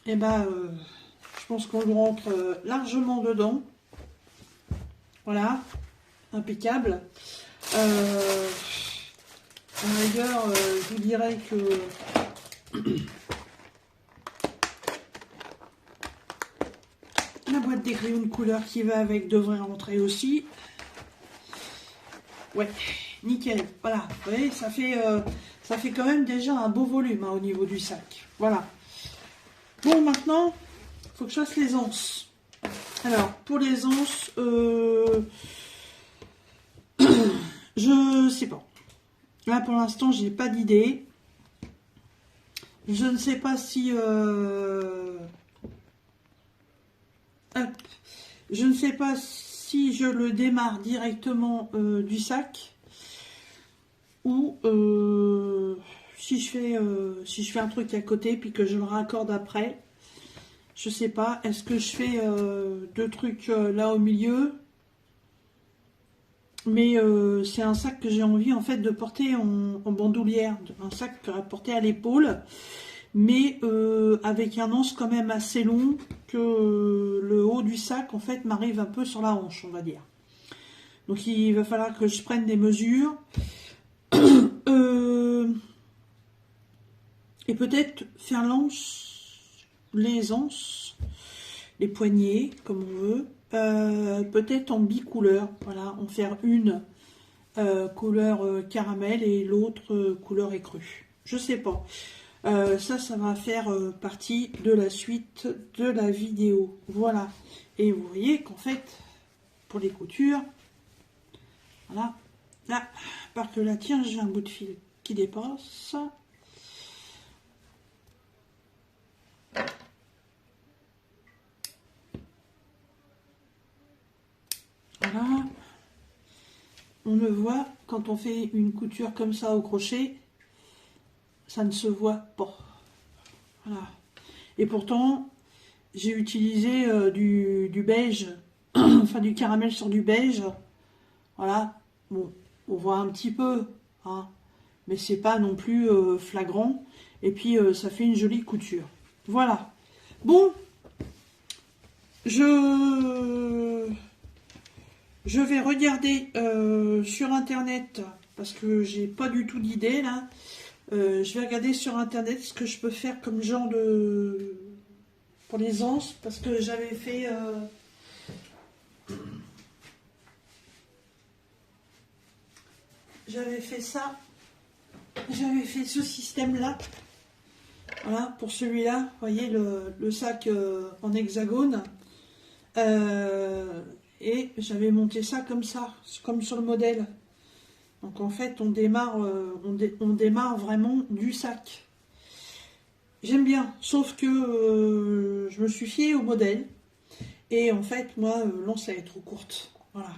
Speaker 1: et ben, je pense qu'on le rentre largement dedans. Voilà, impeccable. À la rigueur, je vous dirais que la boîte des crayons de couleur qui va avec devrait rentrer aussi. Ouais, nickel. Voilà, vous voyez, ça fait quand même déjà un beau volume hein, au niveau du sac. Voilà. Bon, maintenant, il faut que je fasse les anses. Alors, pour les anses, je sais pas. Là, pour l'instant, j'ai pas d'idée. Je ne sais pas si... Hop. Je ne sais pas si je le démarre directement du sac ou si je fais un truc à côté puis que je le raccorde après. Je sais pas. Est-ce que je fais deux trucs là au milieu? Mais c'est un sac que j'ai envie en fait de porter en bandoulière, un sac à porter à l'épaule, mais avec un anse quand même assez long que le haut du sac en fait m'arrive un peu sur la hanche, on va dire. Donc il va falloir que je prenne des mesures et peut-être faire les anses, les poignets comme on veut. Peut-être en bicouleur, voilà, en faire une couleur caramel et l'autre couleur écrue. Je sais pas. Ça va faire partie de la suite de la vidéo. Voilà. Et vous voyez qu'en fait, pour les coutures, voilà, là, par que là, tiens, j'ai un bout de fil qui dépasse. Voilà. On le voit quand on fait une couture comme ça au crochet, ça ne se voit pas. Voilà. Et pourtant, j'ai utilisé du beige, enfin du caramel sur du beige. Voilà. Bon, on voit un petit peu, hein, mais c'est pas non plus flagrant. Et puis, ça fait une jolie couture. Voilà. Bon, je vais regarder sur internet parce que j'ai pas du tout d'idée là. Je vais regarder sur internet ce que je peux faire comme genre de pour les anses parce que j'avais fait ça, j'avais fait ce système là. Voilà pour celui-là, vous voyez le sac en hexagone. Et j'avais monté ça comme sur le modèle. Donc en fait, on démarre vraiment du sac. J'aime bien, sauf que je me suis fiée au modèle. Et en fait, moi, l'anse elle est trop courte. Voilà.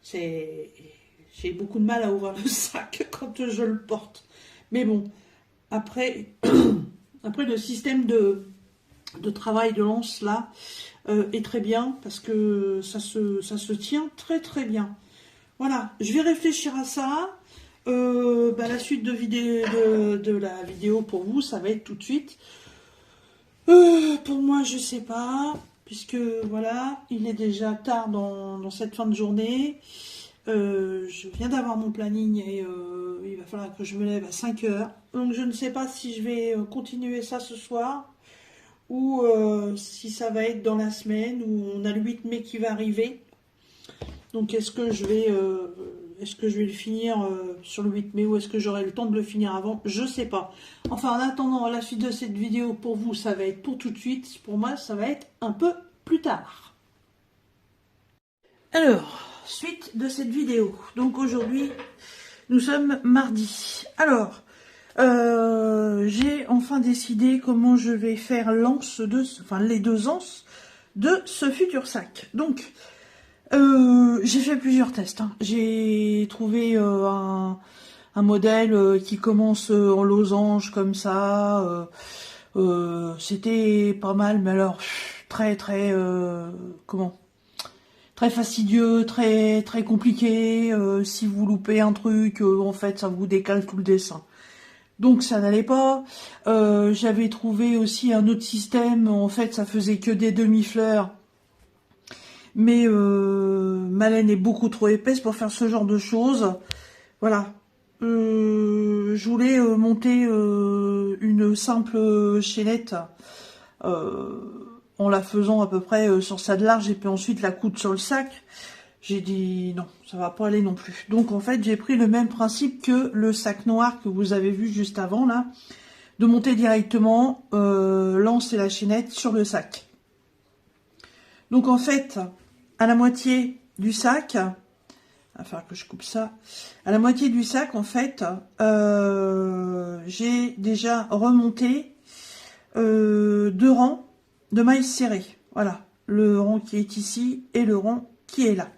Speaker 1: J'ai beaucoup de mal à ouvrir le sac quand je le porte. Mais bon, après, après le système de travail de l'anse là est très bien parce que ça se tient très très bien. Voilà, je vais réfléchir à ça. La suite de la vidéo pour vous, ça va être tout de suite. Pour moi, je sais pas, puisque voilà, il est déjà tard dans cette fin de journée. Je viens d'avoir mon planning et il va falloir que je me lève à 5 heures. Donc je ne sais pas si je vais continuer ça ce soir ou si ça va être dans la semaine où on a le 8 mai qui va arriver. Donc est-ce que je vais le finir sur le 8 mai ou est-ce que j'aurai le temps de le finir avant? Je sais pas. Enfin, en attendant, la suite de cette vidéo, pour vous, ça va être pour tout de suite. Pour moi, ça va être un peu plus tard. Alors, suite de cette vidéo. Donc aujourd'hui, nous sommes mardi. Alors, j'ai enfin décidé comment je vais faire les deux anses de ce futur sac. Donc, j'ai fait plusieurs tests, hein. J'ai trouvé un modèle qui commence en losange comme ça. C'était pas mal, mais alors très très très fastidieux, très très compliqué. Si vous loupez un truc, en fait, ça vous décale tout le dessin. Donc ça n'allait pas. J'avais trouvé aussi un autre système. En fait, ça faisait que des demi-fleurs. Mais ma laine est beaucoup trop épaisse pour faire ce genre de choses. Voilà. Je voulais monter une simple chaînette en la faisant à peu près sur ça de large et puis ensuite la coudre sur le sac. J'ai dit non, ça va pas aller non plus. Donc en fait, j'ai pris le même principe que le sac noir que vous avez vu juste avant là, de monter directement l'anse et la chaînette sur le sac. Donc en fait, à la moitié du sac, il va falloir que je coupe ça. À la moitié du sac, en fait, j'ai déjà remonté 2 rangs de mailles serrées. Voilà, le rang qui est ici et le rang qui est là.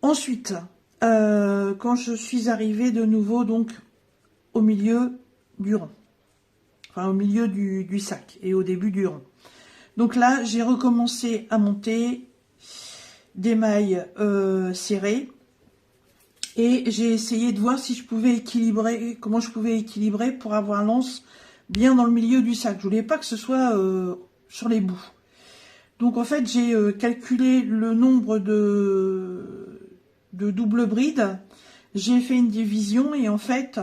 Speaker 1: Ensuite, quand je suis arrivée de nouveau donc au milieu du rang, enfin au milieu du sac et au début du rang. Donc là, j'ai recommencé à monter des mailles serrées et j'ai essayé de voir si je pouvais équilibrer, comment je pouvais équilibrer pour avoir l'anse bien dans le milieu du sac. Je voulais pas que ce soit sur les bouts. Donc en fait, j'ai calculé le nombre de double brides. J'ai fait une division et en fait,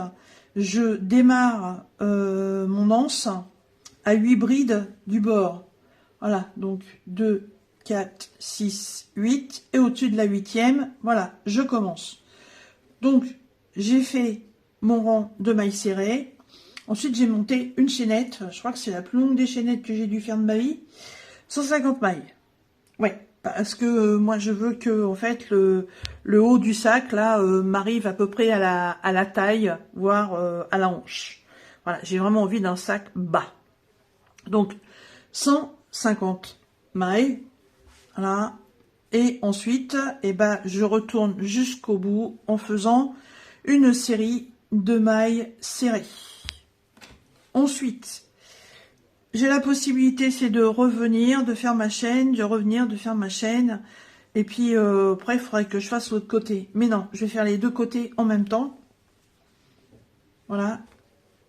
Speaker 1: je démarre mon anse à 8 brides du bord. Voilà, donc 2, 4, 6, 8. Et au-dessus de la 8e, voilà, je commence. Donc, j'ai fait mon rang de mailles serrées. Ensuite, j'ai monté une chaînette. Je crois que c'est la plus longue des chaînettes que j'ai dû faire de ma vie. 150 mailles. Ouais, parce que moi, je veux que, en fait, le haut du sac, là, m'arrive à peu près à la taille, voire à la hanche. Voilà, j'ai vraiment envie d'un sac bas. Donc, 150 mailles. Voilà. Et ensuite, eh ben, je retourne jusqu'au bout en faisant une série de mailles serrées. Ensuite, j'ai la possibilité, c'est de revenir, de faire ma chaîne, de revenir, de faire ma chaîne. Et puis, après, il faudrait que je fasse l'autre côté. Mais non, je vais faire les deux côtés en même temps. Voilà.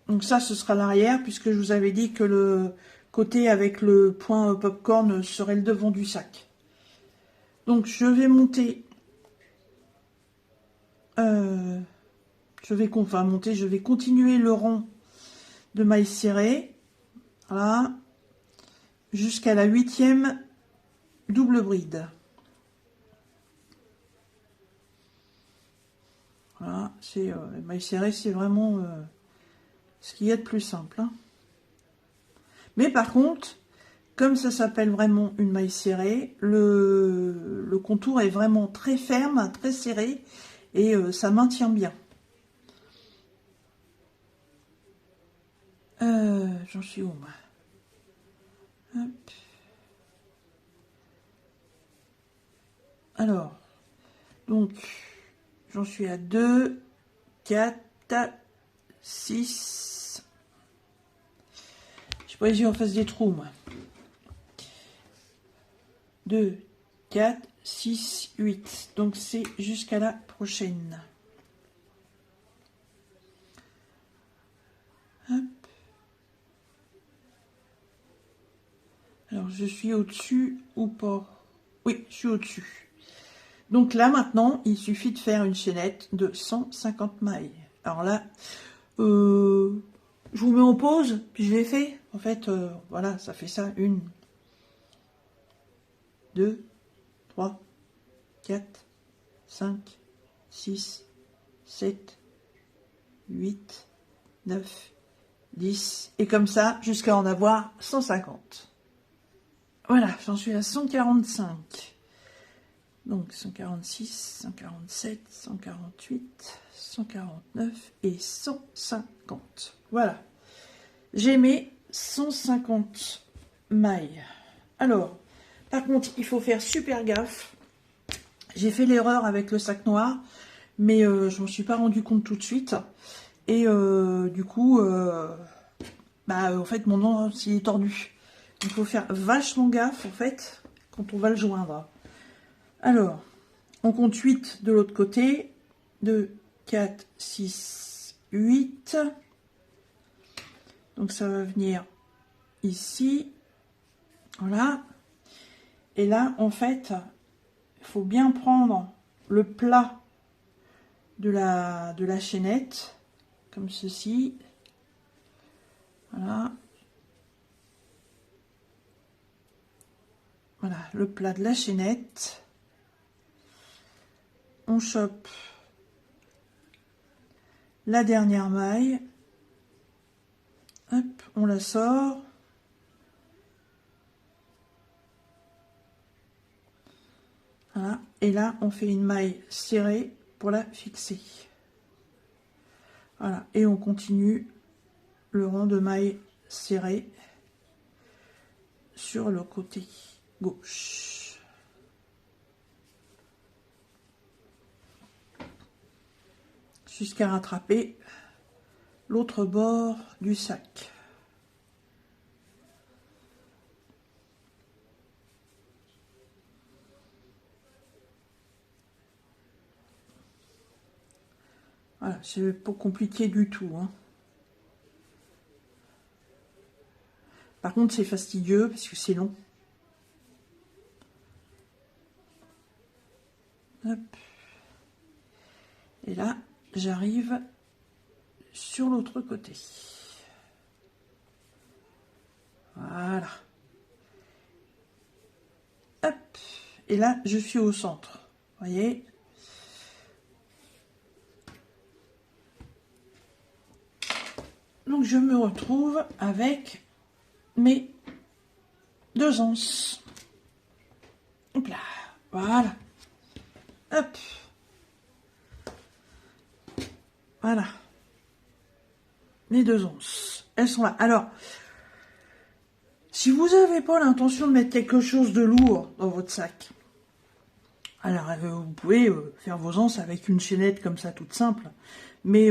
Speaker 1: Donc ça, ce sera l'arrière, puisque je vous avais dit que le côté avec le point popcorn serait le devant du sac. Donc, je vais monter... je vais continuer le rang de mailles serrées. Voilà. Jusqu'à la 8e double bride. Voilà. C'est les mailles serrées, c'est vraiment ce qu'il y a de plus simple. Hein. Mais par contre, comme ça s'appelle vraiment une maille serrée, le contour est vraiment très ferme, très serré, et ça maintient bien. J'en suis où, moi? Hop. Alors, donc, j'en suis à 2, 4, 6. Je sais pas si on fasse des trous, moi. 2, 4, 6, 8. Donc, c'est jusqu'à la prochaine. Hop. Alors, je suis au-dessus ou pas? Oui, je suis au-dessus. Donc là, maintenant, il suffit de faire une chaînette de 150 mailles. Alors là, je vous mets en pause, puis je l'ai fait. En fait, voilà, ça fait ça. 1, 2, 3, 4, 5, 6, 7, 8, 9, 10. Et comme ça, jusqu'à en avoir 150. Voilà, j'en suis à 145. Donc 146, 147, 148, 149 et 150. Voilà. J'ai mes 150 mailles. Alors, par contre, il faut faire super gaffe. J'ai fait l'erreur avec le sac noir, mais je m'en suis pas rendu compte tout de suite. Et du coup, en fait, mon anse il est tordu. Il faut faire vachement gaffe, en fait, quand on va le joindre. Alors, on compte 8 de l'autre côté. 2, 4, 6, 8. Donc ça va venir ici. Voilà. Et là, en fait, il faut bien prendre le plat de la chaînette, comme ceci. Voilà. Voilà, le plat de la chaînette. On chope la dernière maille. Hop, on la sort. Voilà. Et là, on fait une maille serrée pour la fixer. Voilà. Et on continue le rang de maille serré sur le côté gauche. Jusqu'à rattraper l'autre bord du sac. Voilà, c'est pas compliqué du tout, hein. Par contre, c'est fastidieux parce que c'est long. Hop. Et là, j'arrive sur l'autre côté. Voilà. Hop. Et là, je suis au centre. Vous voyez ? Donc, je me retrouve avec mes 2 anses. Hop là. Voilà. Hop. Voilà. Mes 2 onces. Elles sont là. Alors, si vous n'avez pas l'intention de mettre quelque chose de lourd dans votre sac, alors vous pouvez faire vos anses avec une chaînette comme ça, toute simple. Mais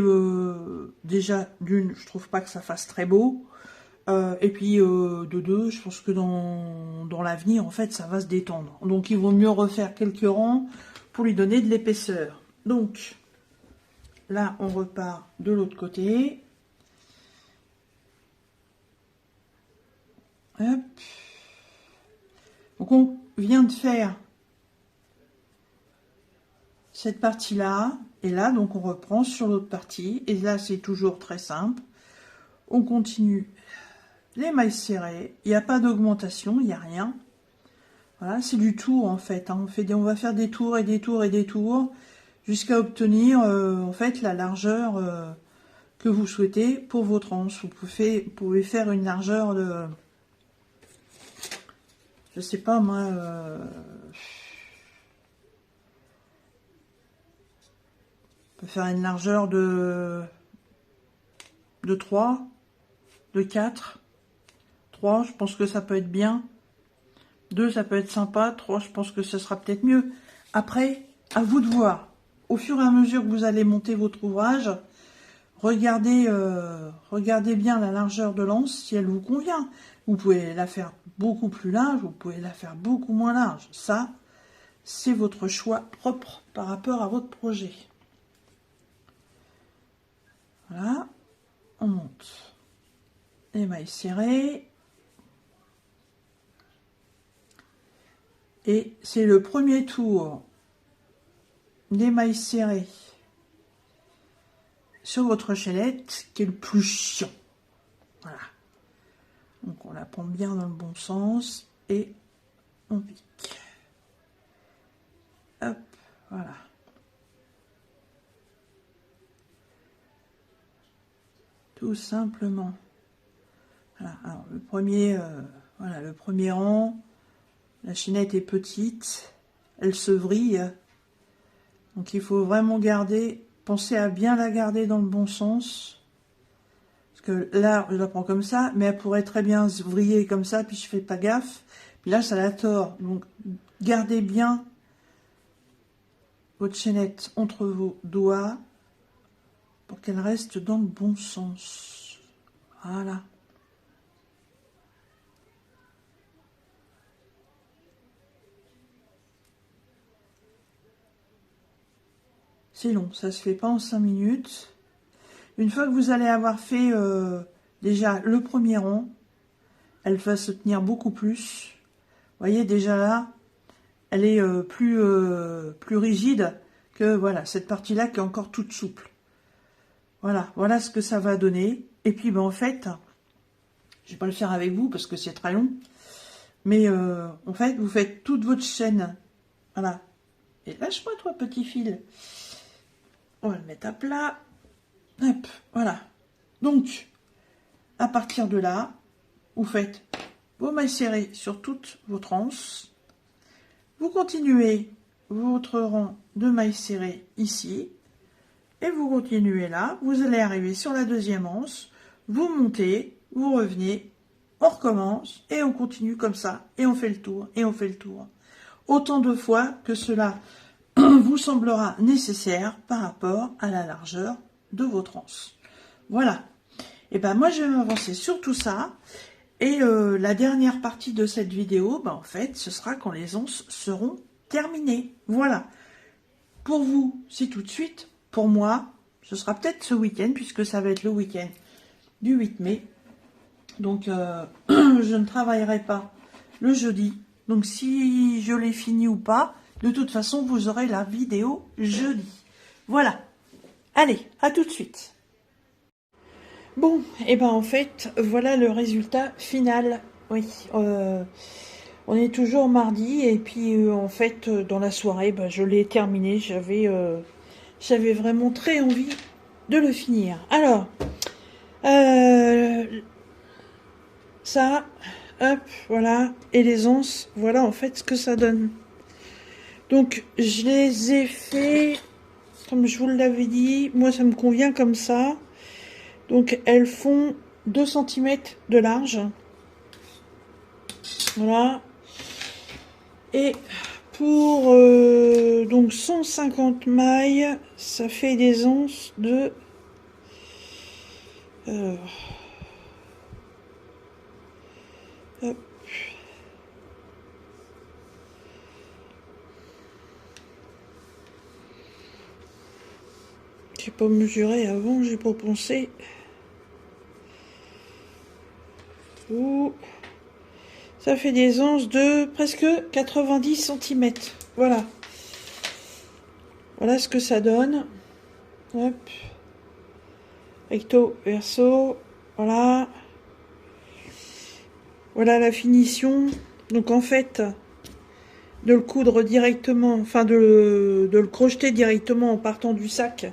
Speaker 1: déjà, d'une, je trouve pas que ça fasse très beau. Et puis, de deux, je pense que dans l'avenir, en fait, ça va se détendre. Donc, il vaut mieux refaire quelques rangs pour lui donner de l'épaisseur. Donc, là, on repart de l'autre côté. Hop. Donc, on vient de faire cette partie-là. Et là, donc, on reprend sur l'autre partie. Et là, c'est toujours très simple. On continue les mailles serrées. Il n'y a pas d'augmentation, il n'y a rien. Voilà, c'est du tour, en fait. Hein. On va faire des tours et des tours et des tours jusqu'à obtenir, en fait, la largeur que vous souhaitez pour vos tranches. Vous pouvez faire une largeur de... Je sais pas, moi... on peut faire une largeur de 3, de 4. 3, je pense que ça peut être bien. 2, ça peut être sympa. 3, je pense que ce sera peut-être mieux. Après, à vous de voir. Au fur et à mesure que vous allez monter votre ouvrage, regardez bien la largeur de l'anse, si elle vous convient. Vous pouvez la faire beaucoup plus large, vous pouvez la faire beaucoup moins large. Ça, c'est votre choix propre par rapport à votre projet. Voilà, on monte les mailles serrées. Et c'est le premier tour des mailles serrées sur votre chaînette qui est le plus chiant. Voilà. Donc on la prend bien dans le bon sens et on pique. Hop, voilà. Tout simplement. Voilà. Alors le premier, voilà, le premier rang, la chaînette est petite, elle se vrille. Donc il faut vraiment garder, penser à bien la garder dans le bon sens. Parce que là, je la prends comme ça, mais elle pourrait très bien se vriller comme ça, puis je fais pas gaffe. Puis là, ça la tord. Donc gardez bien votre chaînette entre vos doigts pour qu'elle reste dans le bon sens. Voilà. C'est long, ça se fait pas en 5 minutes. Une fois que vous allez avoir fait déjà le premier rang, elle va se tenir beaucoup plus. Vous voyez déjà là, elle est plus rigide que voilà cette partie-là qui est encore toute souple. Voilà, voilà ce que ça va donner. Et puis ben, en fait, je vais pas le faire avec vous parce que c'est très long. Mais en fait, vous faites toute votre chaîne. Voilà. Et lâche-moi toi petit fil. On va le mettre à plat. Hop, voilà. Donc, à partir de là, vous faites vos mailles serrées sur toutes vos tranches. Vous continuez votre rang de mailles serrées ici. Et vous continuez là. Vous allez arriver sur la deuxième anse. Vous montez, vous revenez, on recommence et on continue comme ça. Et on fait le tour, et on fait le tour. Autant de fois que cela vous semblera nécessaire par rapport à la largeur de votre anse. Voilà. Et ben moi je vais m'avancer sur tout ça. Et la dernière partie de cette vidéo, ben, en fait, ce sera quand les anses seront terminées. Voilà. Pour vous, c'est tout de suite. Pour moi, ce sera peut-être ce week-end, puisque ça va être le week-end du 8 mai. Donc, je ne travaillerai pas le jeudi. Donc, si je l'ai fini ou pas, de toute façon, vous aurez la vidéo jeudi. Voilà. Allez, à tout de suite. Bon, et ben en fait, voilà le résultat final. Oui, on est toujours mardi et puis en fait, dans la soirée, ben, je l'ai terminé. J'avais vraiment très envie de le finir. Alors, ça, hop, voilà, et les anses, voilà en fait ce que ça donne. Donc, je les ai fait, comme je vous l'avais dit, moi ça me convient comme ça. Donc, elles font 2 cm de large. Voilà. Et pour donc 150 mailles, ça fait des anses de... hop. J'ai pas mesuré avant, j'ai pas pensé. Ouh. Ça fait des anses de presque 90 cm. Voilà. Voilà ce que ça donne. Hop. Recto, verso. Voilà. Voilà la finition. Donc en fait, de le coudre directement, enfin de le crocheter directement en partant du sac,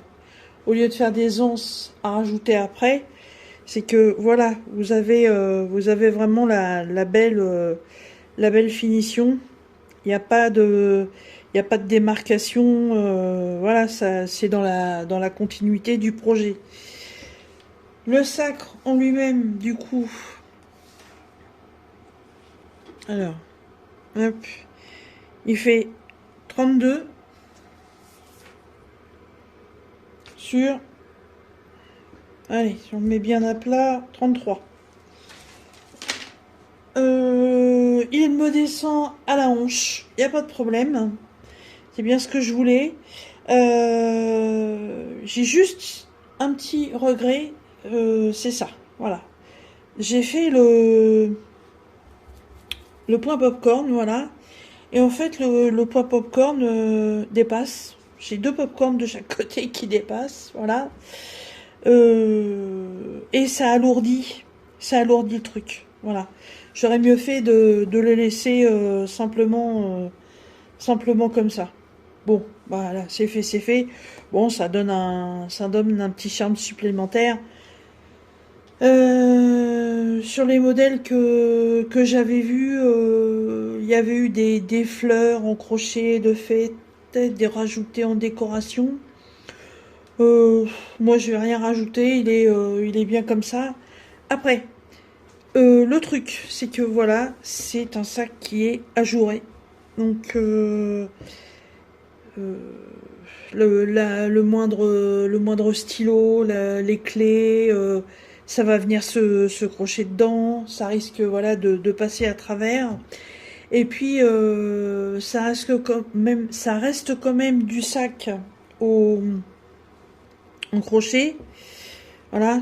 Speaker 1: au lieu de faire des anses à rajouter après, c'est que voilà, vous avez vraiment la belle finition. Il n'y a pas de démarcation. Voilà, ça c'est dans la continuité du projet. Le sac en lui-même, du coup, alors, hop, il fait 32 sur, allez, si on le met bien à plat, 33. Il me descend à la hanche, il n'y a pas de problème. C'est bien ce que je voulais. J'ai juste un petit regret, c'est ça, voilà. J'ai fait le point popcorn, voilà. Et en fait, le poids popcorn dépasse. J'ai 2 popcorn de chaque côté qui dépassent, voilà. Et ça alourdit le truc, voilà. J'aurais mieux fait de le laisser simplement comme ça. Bon, voilà, c'est fait, c'est fait. Bon, ça donne un petit charme supplémentaire. Sur les modèles que j'avais vus, il y avait eu des fleurs en crochet de fait, peut-être des rajoutés en décoration. Moi, je vais rien rajouter, il est bien comme ça. Après, le truc, c'est que voilà, c'est un sac qui est ajouré. Donc, le moindre stylo, les clés, ça va venir se crocher dedans, ça risque voilà de passer à travers. Et puis ça reste quand même du sac en crochet. Voilà.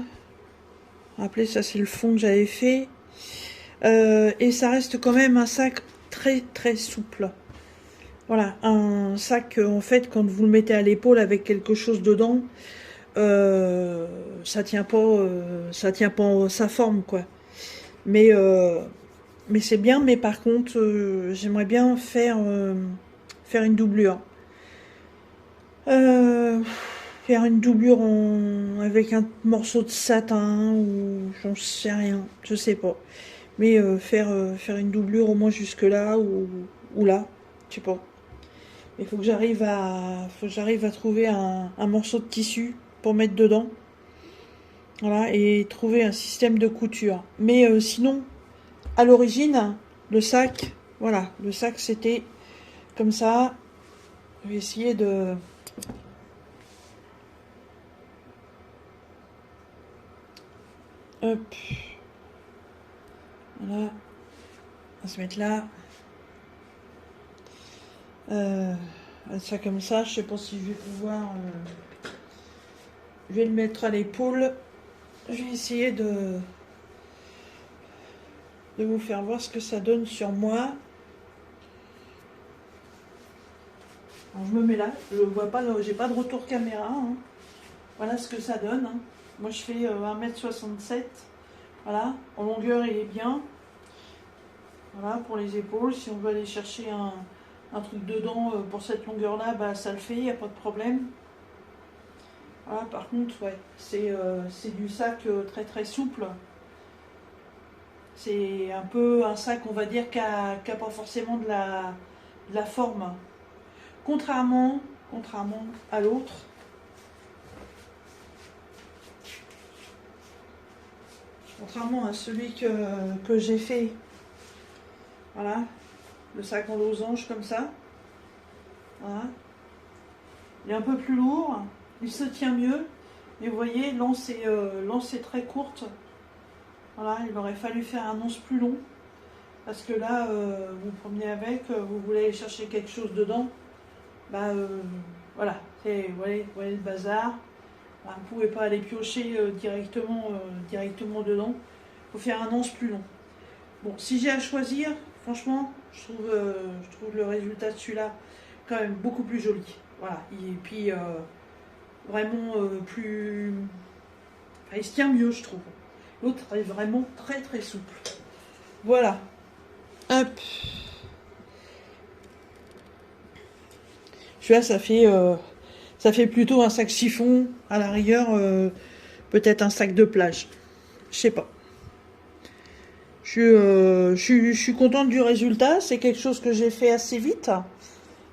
Speaker 1: Rappelez, ça c'est le fond que j'avais fait. Et ça reste quand même un sac très très souple. Voilà, un sac, en fait, quand vous le mettez à l'épaule avec quelque chose dedans, ça tient pas sa forme, quoi. Mais c'est bien, mais par contre, j'aimerais bien faire une doublure. Faire une doublure avec un morceau de satin, ou j'en sais rien, je sais pas. Mais faire une doublure au moins jusque là, ou là, je sais pas. Il faut que j'arrive à trouver un morceau de tissu pour mettre dedans. Voilà, et trouver un système de couture. Mais sinon, à l'origine, le sac, voilà, le sac c'était comme ça. Je vais essayer de... Hop. Voilà. On va se mettre là. Ça comme ça, je sais pas si je vais pouvoir... je vais le mettre à l'épaule. Je vais essayer de vous faire voir ce que ça donne sur moi. Alors, je me mets là, je vois pas, j'ai pas de retour caméra. Hein. Voilà ce que ça donne. Hein. Moi je fais 1m67. Voilà, en longueur il est bien. Voilà, pour les épaules, si on veut aller chercher un truc dedans pour cette longueur là, bah ça le fait, il n'y a pas de problème. Voilà, par contre, ouais, c'est du sac très très souple. C'est un peu un sac, on va dire, qui a pas forcément de la forme. Contrairement à l'autre. Contrairement à celui que j'ai fait. Voilà, le sac en losange comme ça. Voilà. Il est un peu plus lourd, il se tient mieux. Mais vous voyez, l'anse est très courte. Voilà, il aurait fallu faire un anse plus long. Parce que là, vous promenez avec, vous voulez aller chercher quelque chose dedans. Bah voilà, vous voyez le bazar. Bah, vous ne pouvez pas aller piocher directement dedans. Il faut faire un anse plus long. Bon, si j'ai à choisir, franchement, je trouve le résultat de celui-là quand même beaucoup plus joli. Voilà, et puis vraiment plus... Enfin, il se tient mieux, je trouve. L'autre est vraiment très très souple. Voilà. Hop. Celui-là, ça fait plutôt un sac chiffon, à la rigueur, peut-être un sac de plage. Je sais pas. Je suis contente du résultat. C'est quelque chose que j'ai fait assez vite.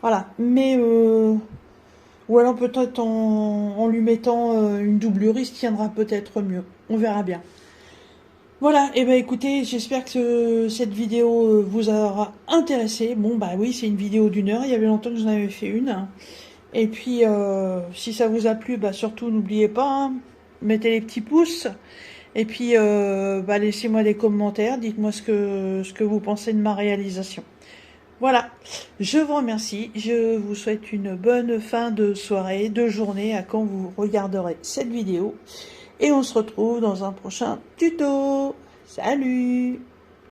Speaker 1: Voilà. Mais, ou alors peut-être en lui mettant une doublure, il se tiendra peut-être mieux. On verra bien. Voilà, et ben écoutez, j'espère que cette vidéo vous aura intéressé. Bon bah oui, c'est une vidéo d'1 heure, il y avait longtemps que j'en avais fait une. Et puis si ça vous a plu, bah surtout n'oubliez pas, hein, mettez les petits pouces. Et puis bah, laissez-moi des commentaires, dites-moi ce que vous pensez de ma réalisation. Voilà, je vous remercie, je vous souhaite une bonne fin de soirée, de journée à quand vous regarderez cette vidéo. Et on se retrouve dans un prochain tuto. Salut!